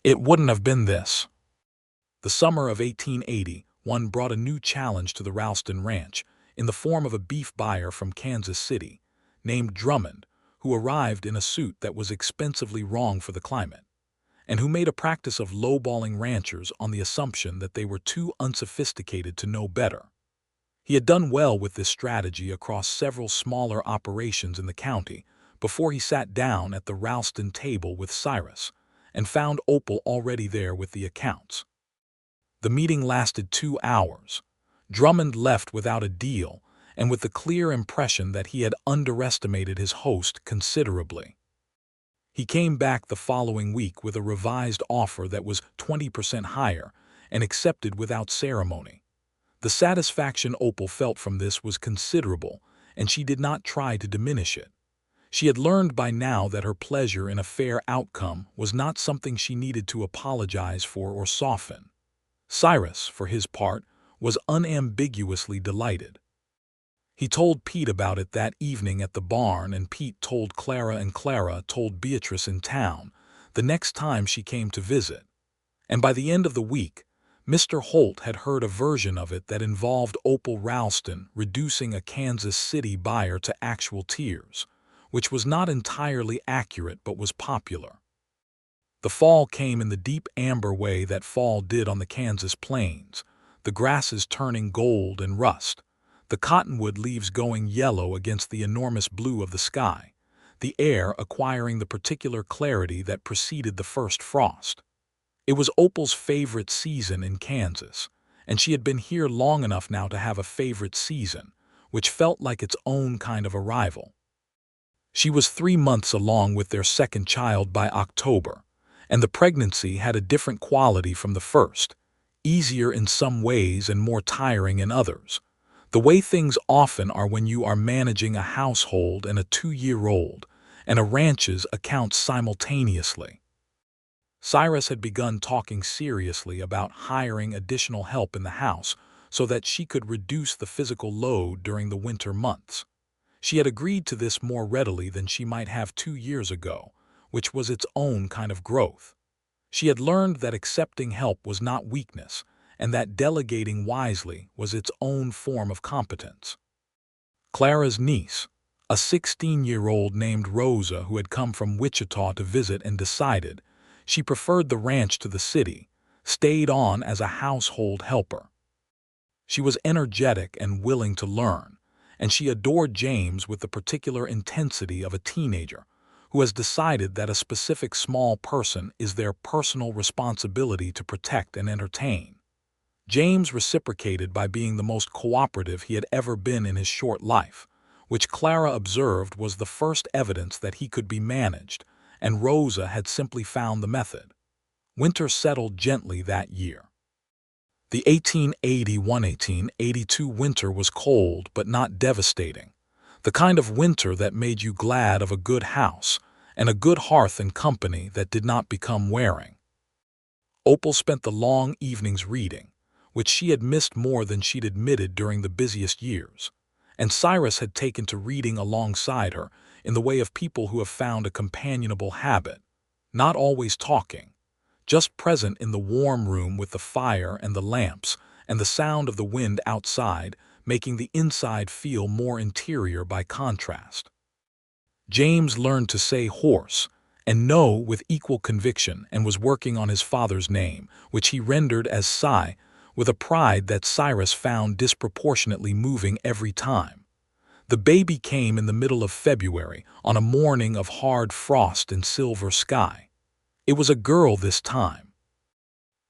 It wouldn't have been this. The summer of 1880 brought a new challenge to the Ralston ranch in the form of a beef buyer from Kansas City, named Drummond, who arrived in a suit that was expensively wrong for the climate, and who made a practice of lowballing ranchers on the assumption that they were too unsophisticated to know better. He had done well with this strategy across several smaller operations in the county before he sat down at the Ralston table with Cyrus and found Opal already there with the accounts. The meeting lasted 2 hours. Drummond left without a deal and with the clear impression that he had underestimated his host considerably. He came back the following week with a revised offer that was 20% higher and accepted without ceremony. The satisfaction Opal felt from this was considerable, and she did not try to diminish it. She had learned by now that her pleasure in a fair outcome was not something she needed to apologize for or soften. Cyrus, for his part, was unambiguously delighted. He told Pete about it that evening at the barn, and Pete told Clara, and Clara told Beatrice in town the next time she came to visit. And by the end of the week, Mr. Holt had heard a version of it that involved Opal Ralston reducing a Kansas City buyer to actual tears, which was not entirely accurate but was popular. The fall came in the deep amber way that fall did on the Kansas plains, the grasses turning gold and rust, the cottonwood leaves going yellow against the enormous blue of the sky, the air acquiring the particular clarity that preceded the first frost. It was Opal's favorite season in Kansas, and she had been here long enough now to have a favorite season, which felt like its own kind of arrival. She was 3 months along with their second child by October, and the pregnancy had a different quality from the first, easier in some ways and more tiring in others, the way things often are when you are managing a household and a 2-year-old, and a ranch's accounts simultaneously. Cyrus had begun talking seriously about hiring additional help in the house so that she could reduce the physical load during the winter months. She had agreed to this more readily than she might have 2 years ago, which was its own kind of growth. She had learned that accepting help was not weakness, and that delegating wisely was its own form of competence. Clara's niece, a 16-year-old named Rosa who had come from Wichita to visit and decided she preferred the ranch to the city, stayed on as a household helper. She was energetic and willing to learn, and she adored James with the particular intensity of a teenager who has decided that a specific small person is their personal responsibility to protect and entertain. James reciprocated by being the most cooperative he had ever been in his short life, which Clara observed was the first evidence that he could be managed, and Rosa had simply found the method. Winter settled gently that year. The 1881-1882 winter was cold but not devastating, the kind of winter that made you glad of a good house and a good hearth and company that did not become wearing. Opal spent the long evenings reading, which she had missed more than she'd admitted during the busiest years, and Cyrus had taken to reading alongside her in the way of people who have found a companionable habit, not always talking, just present in the warm room with the fire and the lamps and the sound of the wind outside, making the inside feel more interior by contrast. James learned to say horse and no with equal conviction and was working on his father's name, which he rendered as Cy, with a pride that Cyrus found disproportionately moving every time. The baby came in the middle of February on a morning of hard frost and silver sky. It was a girl this time.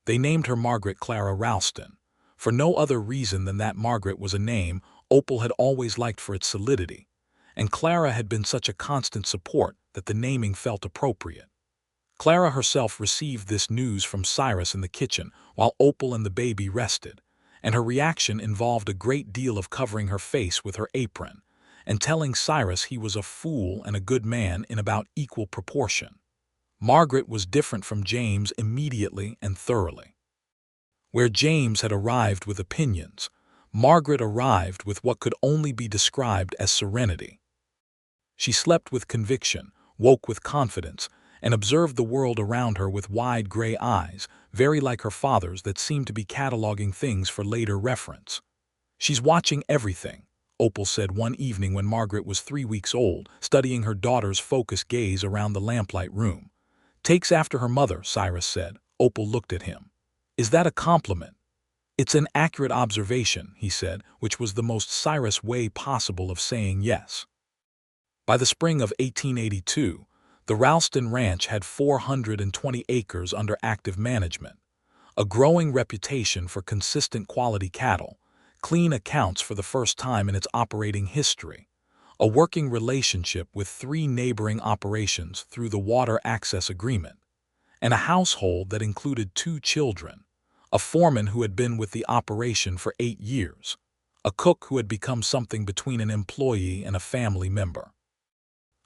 They named her Margaret Clara Ralston, for no other reason than that Margaret was a name Opal had always liked for its solidity, and Clara had been such a constant support that the naming felt appropriate. Clara herself received this news from Cyrus in the kitchen while Opal and the baby rested, and her reaction involved a great deal of covering her face with her apron and telling Cyrus he was a fool and a good man in about equal proportion. Margaret was different from James immediately and thoroughly. Where James had arrived with opinions, Margaret arrived with what could only be described as serenity. She slept with conviction, woke with confidence, and observed the world around her with wide gray eyes, very like her father's that seemed to be cataloging things for later reference. "She's watching everything," Opal said one evening when Margaret was 3 weeks old, studying her daughter's focused gaze around the lamplight room. "Takes after her mother," Cyrus said. Opal looked at him. "Is that a compliment?" "It's an accurate observation," he said, which was the most Cyrus way possible of saying yes. By the spring of 1882, the Ralston Ranch had 420 acres under active management, a growing reputation for consistent quality cattle, clean accounts for the first time in its operating history, a working relationship with 3 neighboring operations through the water access agreement, and a household that included 2 children, a foreman who had been with the operation for 8 years, a cook who had become something between an employee and a family member,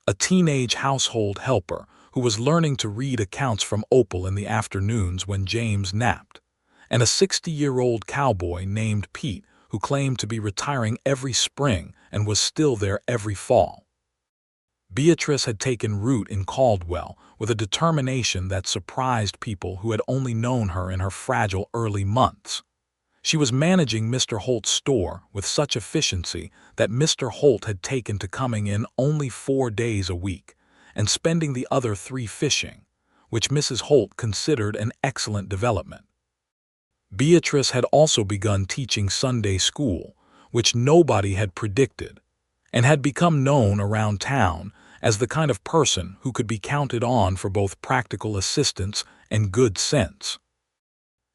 a teenage household helper who was learning to read accounts from Opal in the afternoons when James napped, and a 60-year-old cowboy named Pete who claimed to be retiring every spring and was still there every fall. Beatrice had taken root in Caldwell with a determination that surprised people who had only known her in her fragile early months. She was managing Mr. Holt's store with such efficiency that Mr. Holt had taken to coming in only 4 days a week and spending the other 3 fishing, which Mrs. Holt considered an excellent development. Beatrice had also begun teaching Sunday school, which nobody had predicted, and had become known around town as the kind of person who could be counted on for both practical assistance and good sense.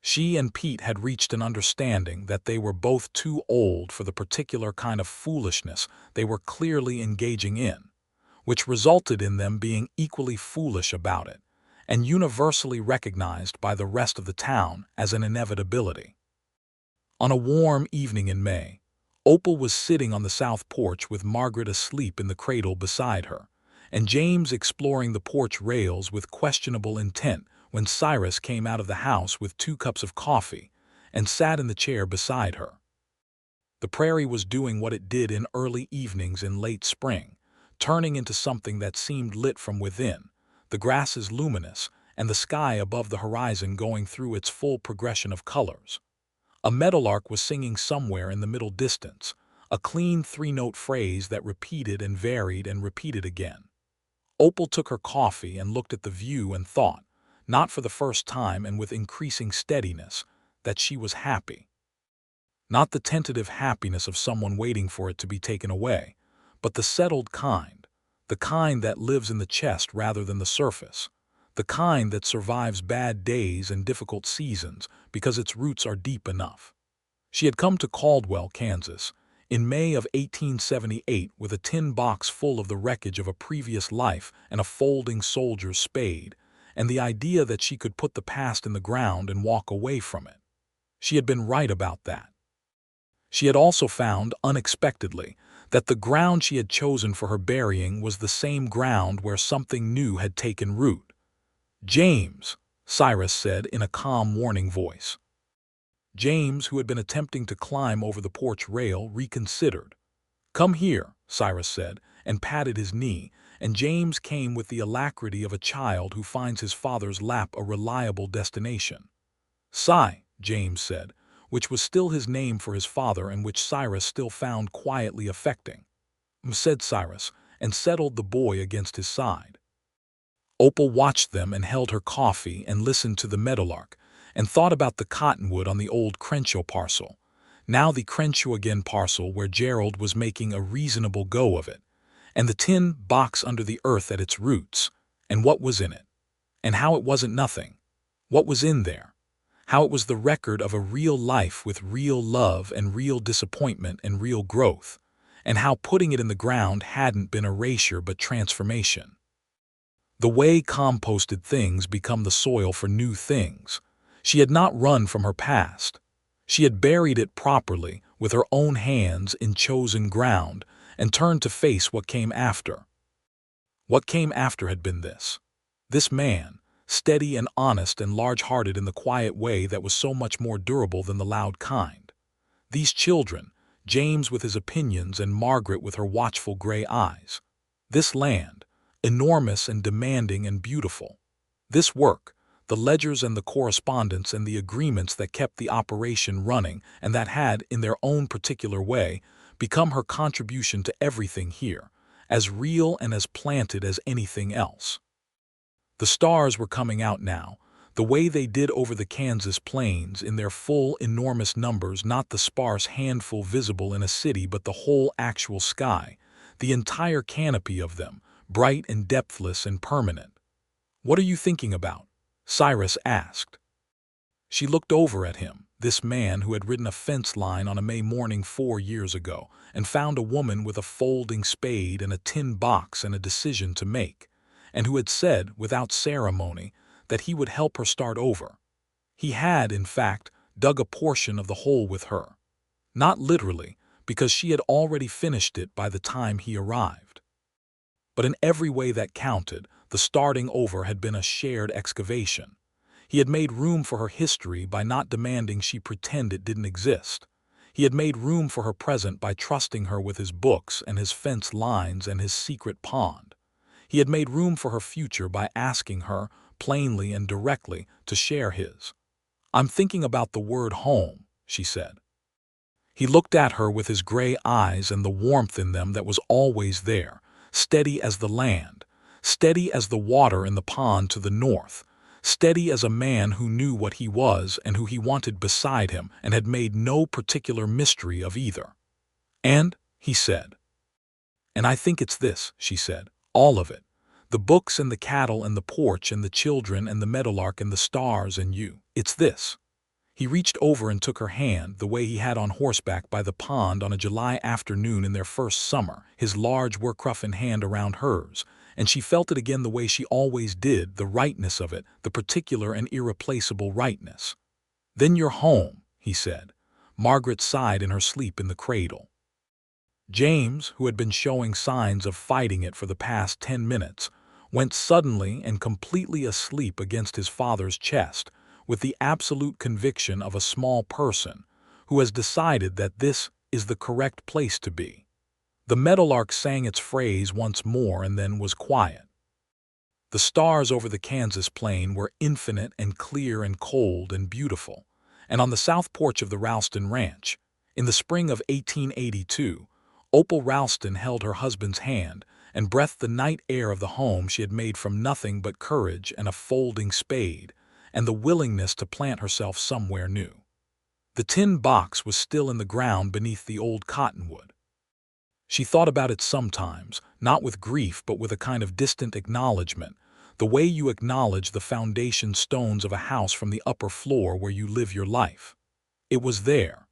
She and Pete had reached an understanding that they were both too old for the particular kind of foolishness they were clearly engaging in, which resulted in them being equally foolish about it, and universally recognized by the rest of the town as an inevitability. On a warm evening in May, Opal was sitting on the south porch with Margaret asleep in the cradle beside her, and James exploring the porch rails with questionable intent when Cyrus came out of the house with 2 cups of coffee and sat in the chair beside her. The prairie was doing what it did in early evenings in late spring, turning into something that seemed lit from within, the grasses luminous and the sky above the horizon going through its full progression of colors. A meadowlark was singing somewhere in the middle distance, a clean 3-note phrase that repeated and varied and repeated again. Opal took her coffee and looked at the view and thought, not for the first time and with increasing steadiness, that she was happy. Not the tentative happiness of someone waiting for it to be taken away, but the settled kind, the kind that lives in the chest rather than the surface, the kind that survives bad days and difficult seasons because its roots are deep enough. She had come to Caldwell, Kansas, in May of 1878 with a tin box full of the wreckage of a previous life and a folding soldier's spade, and the idea that she could put the past in the ground and walk away from it. She had been right about that. She had also found, unexpectedly, that the ground she had chosen for her burying was the same ground where something new had taken root. "James," Cyrus said in a calm, warning voice. James, who had been attempting to climb over the porch rail, reconsidered. "Come here," Cyrus said, and patted his knee, and James came with the alacrity of a child who finds his father's lap a reliable destination. "Cy," James said, which was still his name for his father and which Cyrus still found quietly affecting. Said Cyrus, and settled the boy against his side. Opal watched them and held her coffee and listened to the meadowlark, and thought about the cottonwood on the old Crenshaw parcel, now the Crenshaw again parcel where Gerald was making a reasonable go of it, and the tin box under the earth at its roots, and what was in it, and how it wasn't nothing, what was in there, how it was the record of a real life with real love and real disappointment and real growth, and how putting it in the ground hadn't been erasure but transformation. The way composted things become the soil for new things. She had not run from her past. She had buried it properly with her own hands in chosen ground and turned to face what came after. What came after had been this. This man, steady and honest and large-hearted in the quiet way that was so much more durable than the loud kind. These children, James with his opinions and Margaret with her watchful gray eyes. This land, enormous and demanding and beautiful. This work, the ledgers and the correspondence and the agreements that kept the operation running and that had, in their own particular way, become her contribution to everything here, as real and as planted as anything else. The stars were coming out now, the way they did over the Kansas plains in their full, enormous numbers, not the sparse handful visible in a city but the whole actual sky, the entire canopy of them, bright and depthless and permanent. "What are you thinking about?" Cyrus asked. She looked over at him, this man who had ridden a fence line on a May morning 4 years ago, and found a woman with a folding spade and a tin box and a decision to make, and who had said, without ceremony, that he would help her start over. He had, in fact, dug a portion of the hole with her. Not literally, because she had already finished it by the time he arrived. But in every way that counted, the starting over had been a shared excavation. He had made room for her history by not demanding she pretend it didn't exist. He had made room for her present by trusting her with his books and his fence lines and his secret pond. He had made room for her future by asking her, plainly and directly, to share his. "I'm thinking about the word home," she said. He looked at her with his gray eyes and the warmth in them that was always there, steady as the land, steady as the water in the pond to the north, steady as a man who knew what he was and who he wanted beside him and had made no particular mystery of either. "And," he said. "And I think it's this," she said, "all of it. The books and the cattle and the porch and the children and the meadowlark and the stars and you. It's this." He reached over and took her hand the way he had on horseback by the pond on a July afternoon in their first summer, his large work-roughened hand around hers, and she felt it again the way she always did, the rightness of it, the particular and irreplaceable rightness. "Then you're home," he said. Margaret sighed in her sleep in the cradle. James, who had been showing signs of fighting it for the past 10 minutes, went suddenly and completely asleep against his father's chest, with the absolute conviction of a small person who has decided that this is the correct place to be. The meadowlark sang its phrase once more and then was quiet. The stars over the Kansas plain were infinite and clear and cold and beautiful, and on the south porch of the Ralston ranch, in the spring of 1882, Opal Ralston held her husband's hand and breathed the night air of the home she had made from nothing but courage and a folding spade, and the willingness to plant herself somewhere new. The tin box was still in the ground beneath the old cottonwood. She thought about it sometimes, not with grief but with a kind of distant acknowledgement, the way you acknowledge the foundation stones of a house from the upper floor where you live your life. It was there.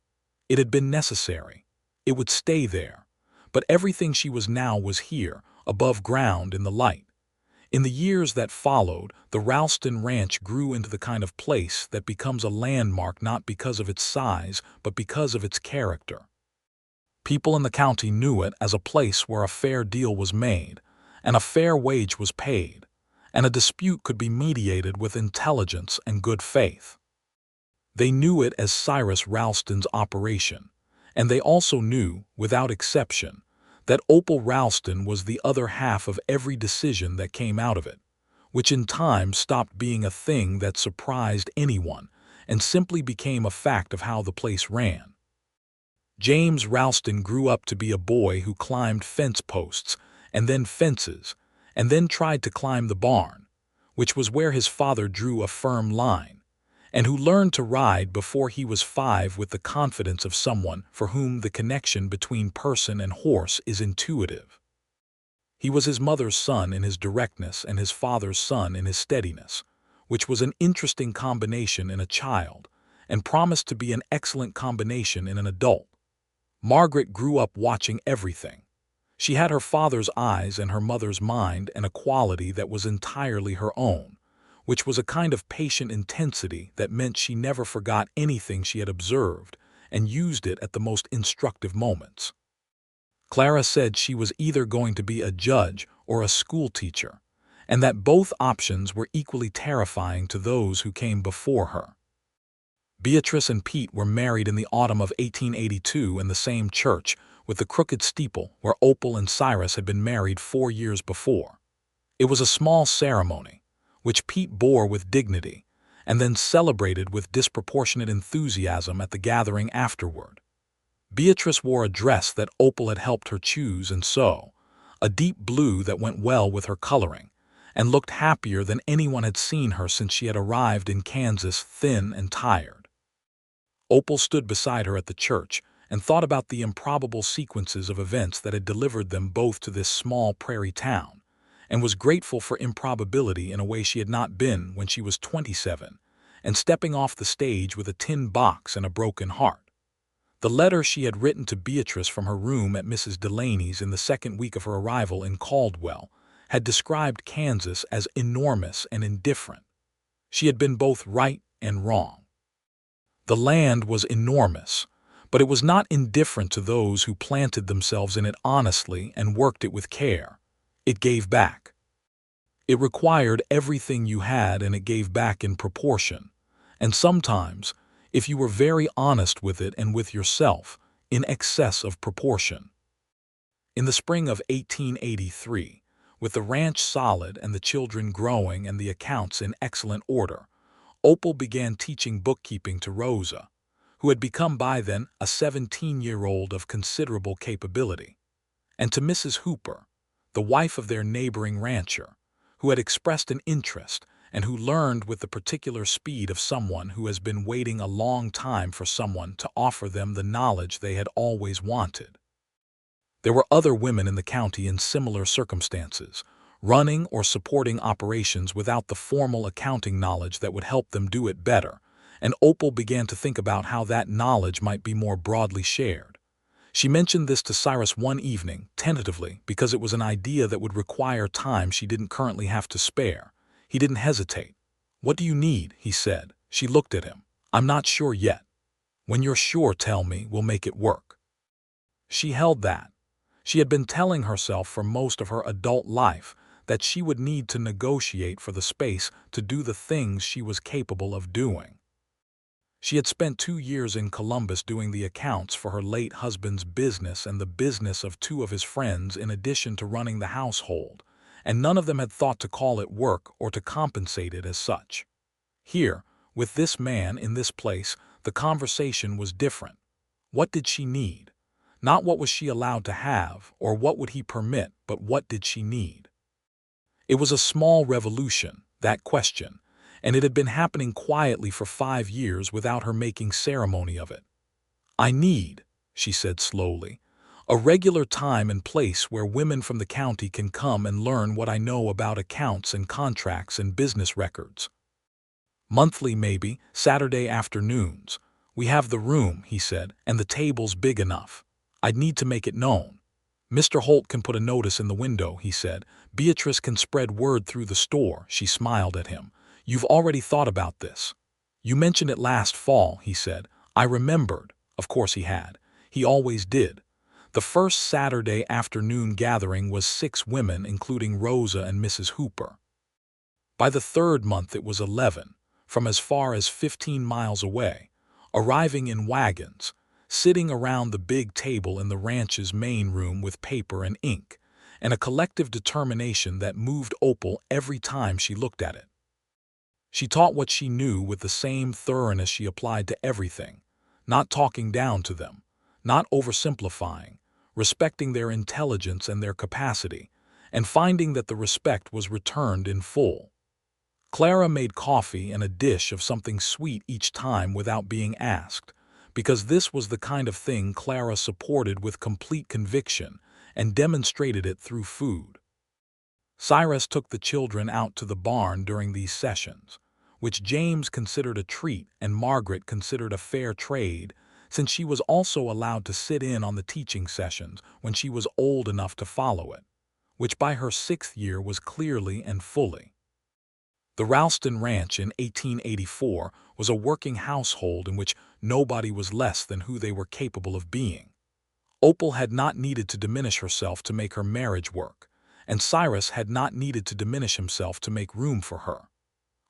It had been necessary. It would stay there. But everything she was now was here, above ground in the light. In the years that followed, the Ralston Ranch grew into the kind of place that becomes a landmark not because of its size, but because of its character. People in the county knew it as a place where a fair deal was made, and a fair wage was paid, and a dispute could be mediated with intelligence and good faith. They knew it as Cyrus Ralston's operation, and they also knew, without exception, that Opal Ralston was the other half of every decision that came out of it, which in time stopped being a thing that surprised anyone and simply became a fact of how the place ran. James Ralston grew up to be a boy who climbed fence posts and then fences and then tried to climb the barn, which was where his father drew a firm line, and who learned to ride before he was 5 with the confidence of someone for whom the connection between person and horse is intuitive. He was his mother's son in his directness and his father's son in his steadiness, which was an interesting combination in a child and promised to be an excellent combination in an adult. Margaret grew up watching everything. She had her father's eyes and her mother's mind, and a quality that was entirely her own, which was a kind of patient intensity that meant she never forgot anything she had observed and used it at the most instructive moments. Clara said she was either going to be a judge or a school teacher, and that both options were equally terrifying to those who came before her. Beatrice and Pete were married in the autumn of 1882 in the same church with the crooked steeple where Opal and Cyrus had been married 4 years before. It was a small ceremony, which Pete bore with dignity, and then celebrated with disproportionate enthusiasm at the gathering afterward. Beatrice wore a dress that Opal had helped her choose and sew, a deep blue that went well with her coloring, and looked happier than anyone had seen her since she had arrived in Kansas, thin and tired. Opal stood beside her at the church and thought about the improbable sequences of events that had delivered them both to this small prairie town, and was grateful for improbability in a way she had not been when she was 27, and stepping off the stage with a tin box and a broken heart. The letter she had written to Beatrice from her room at Mrs. Delaney's in the second week of her arrival in Caldwell had described Kansas as enormous and indifferent. She had been both right and wrong. The land was enormous, but it was not indifferent to those who planted themselves in it honestly and worked it with care. It gave back. It required everything you had, and it gave back in proportion. And sometimes, if you were very honest with it and with yourself, in excess of proportion. In the spring of 1883, with the ranch solid and the children growing and the accounts in excellent order, Opal began teaching bookkeeping to Rosa, who had become by then a 17-year-old of considerable capability, and to Mrs. Hooper, the wife of their neighboring rancher, who had expressed an interest and who learned with the particular speed of someone who has been waiting a long time for someone to offer them the knowledge they had always wanted. There were other women in the county in similar circumstances, running or supporting operations without the formal accounting knowledge that would help them do it better, and Opal began to think about how that knowledge might be more broadly shared. She mentioned this to Cyrus one evening, tentatively, because it was an idea that would require time she didn't currently have to spare. He didn't hesitate. "What do you need?" he said. She looked at him. "I'm not sure yet. When you're sure, tell me, we'll make it work." She held that. She had been telling herself for most of her adult life that she would need to negotiate for the space to do the things she was capable of doing. She had spent 2 years in Columbus doing the accounts for her late husband's business and the business of 2 of his friends in addition to running the household, and none of them had thought to call it work or to compensate it as such. Here, with this man in this place, the conversation was different. What did she need? Not what was she allowed to have, or what would he permit, but what did she need? It was a small revolution, that question, and it had been happening quietly for 5 years without her making ceremony of it. "I need," she said slowly, "a regular time and place where women from the county can come and learn what I know about accounts and contracts and business records. Monthly, maybe, Saturday afternoons. We have the room," he said, "and the table's big enough. I'd need to make it known. Mr. Holt can put a notice in the window," he said. "Beatrice can spread word through the store." She smiled at him. "You've already thought about this." "You mentioned it last fall," he said. I remembered. Of course he had. He always did. The first Saturday afternoon gathering was 6 women, including Rosa and Mrs. Hooper. By the 3rd month it was 11, from as far as 15 miles away, arriving in wagons, sitting around the big table in the ranch's main room with paper and ink, and a collective determination that moved Opal every time she looked at it. She taught what she knew with the same thoroughness she applied to everything, not talking down to them, not oversimplifying, respecting their intelligence and their capacity, and finding that the respect was returned in full. Clara made coffee and a dish of something sweet each time without being asked, because this was the kind of thing Clara supported with complete conviction and demonstrated it through food. Cyrus took the children out to the barn during these sessions, which James considered a treat and Margaret considered a fair trade, since she was also allowed to sit in on the teaching sessions when she was old enough to follow it, which by her 6th year was clearly and fully. The Ralston Ranch in 1884 was a working household in which nobody was less than who they were capable of being. Opal had not needed to diminish herself to make her marriage work, and Cyrus had not needed to diminish himself to make room for her.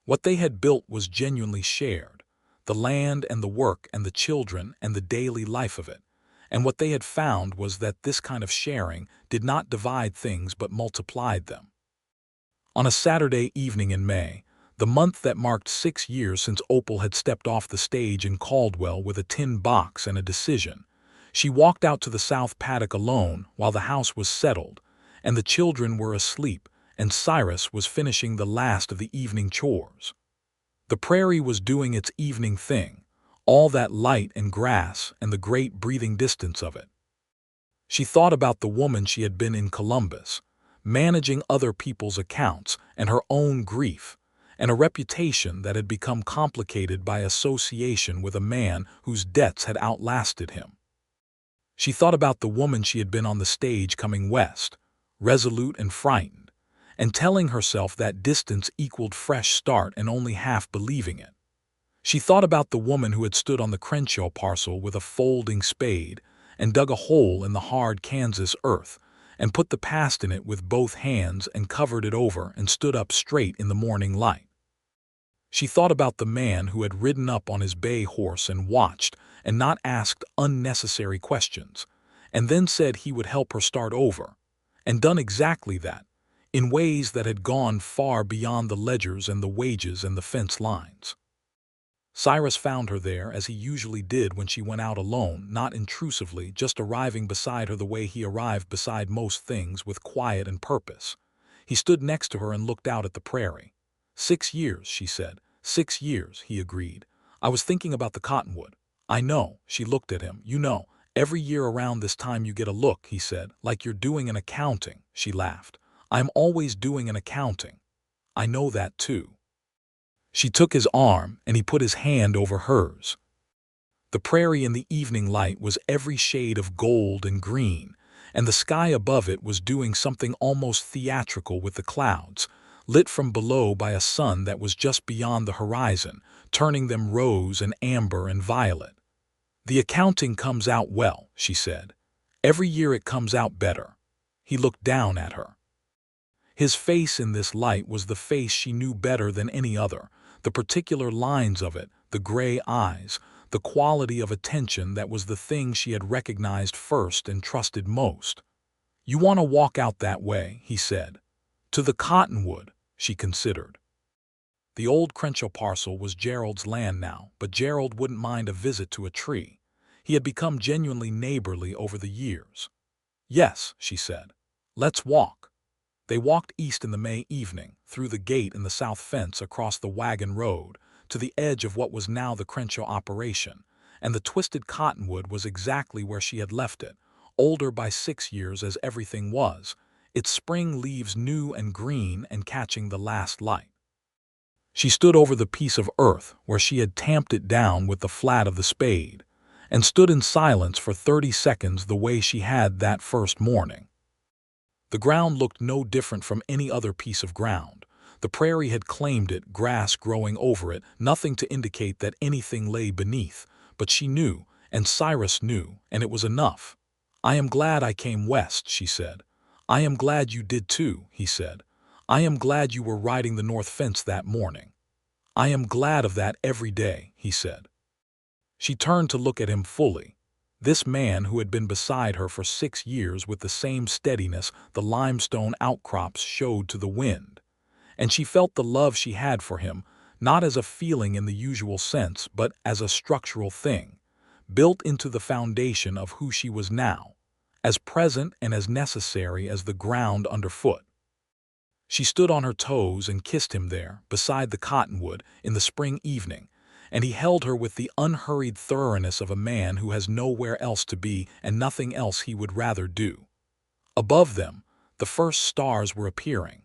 What they had built was genuinely shared, the land and the work and the children and the daily life of it, and what they had found was that this kind of sharing did not divide things but multiplied them. On a Saturday evening in May, the month that marked 6 years since Opal had stepped off the stage in Caldwell with a tin box and a decision, she walked out to the south paddock alone while the house was settled, and the children were asleep, and Cyrus was finishing the last of the evening chores. The prairie was doing its evening thing, all that light and grass and the great breathing distance of it. She thought about the woman she had been in Columbus, managing other people's accounts and her own grief, and a reputation that had become complicated by association with a man whose debts had outlasted him. She thought about the woman she had been on the stage coming west, resolute and frightened, and telling herself that distance equaled fresh start and only half believing it. She thought about the woman who had stood on the Crenshaw parcel with a folding spade and dug a hole in the hard Kansas earth, and put the past in it with both hands and covered it over and stood up straight in the morning light. She thought about the man who had ridden up on his bay horse and watched and not asked unnecessary questions, and then said he would help her start over, and done exactly that, in ways that had gone far beyond the ledgers and the wages and the fence lines. Cyrus found her there as he usually did when she went out alone, not intrusively, just arriving beside her the way he arrived beside most things, with quiet and purpose. He stood next to her and looked out at the prairie. 6 years, she said. 6 years, he agreed. I was thinking about the cottonwood. I know, she looked at him. You know, every year around this time you get a look, he said, like you're doing an accounting. She laughed. I'm always doing an accounting. I know that too. She took his arm, and he put his hand over hers. The prairie in the evening light was every shade of gold and green, and the sky above it was doing something almost theatrical with the clouds, lit from below by a sun that was just beyond the horizon, turning them rose and amber and violet. The accounting comes out well, she said. Every year it comes out better. He looked down at her. His face in this light was the face she knew better than any other, the particular lines of it, the gray eyes, the quality of attention that was the thing she had recognized first and trusted most. You want to walk out that way, he said. To the cottonwood, she considered. The old Crenshaw parcel was Gerald's land now, but Gerald wouldn't mind a visit to a tree. He had become genuinely neighborly over the years. Yes, she said. Let's walk. They walked east in the May evening, through the gate in the south fence across the wagon road, to the edge of what was now the Crenshaw operation, and the twisted cottonwood was exactly where she had left it, older by 6 years as everything was, its spring leaves new and green and catching the last light. She stood over the piece of earth where she had tamped it down with the flat of the spade, and stood in silence for 30 seconds the way she had that first morning. The ground looked no different from any other piece of ground. The prairie had claimed it, grass growing over it, nothing to indicate that anything lay beneath, but she knew, and Cyrus knew, and it was enough. I am glad I came west, she said. I am glad you did too, he said. I am glad you were riding the north fence that morning. I am glad of that every day, he said. She turned to look at him fully. This man who had been beside her for 6 years with the same steadiness the limestone outcrops showed to the wind. And she felt the love she had for him, not as a feeling in the usual sense, but as a structural thing, built into the foundation of who she was now, as present and as necessary as the ground underfoot. She stood on her toes and kissed him there, beside the cottonwood, in the spring evening, and he held her with the unhurried thoroughness of a man who has nowhere else to be and nothing else he would rather do. Above them, the first stars were appearing.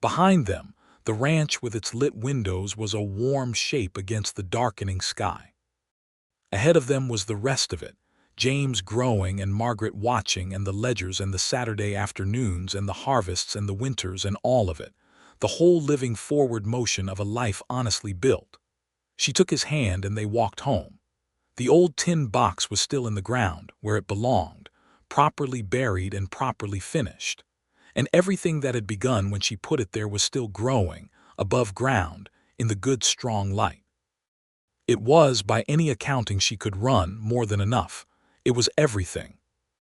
Behind them, the ranch with its lit windows was a warm shape against the darkening sky. Ahead of them was the rest of it, James growing and Margaret watching, and the ledgers and the Saturday afternoons and the harvests and the winters and all of it, the whole living forward motion of a life honestly built. She took his hand and they walked home. The old tin box was still in the ground, where it belonged, properly buried and properly finished. And everything that had begun when she put it there was still growing, above ground, in the good strong light. It was, by any accounting she could run, more than enough. It was everything.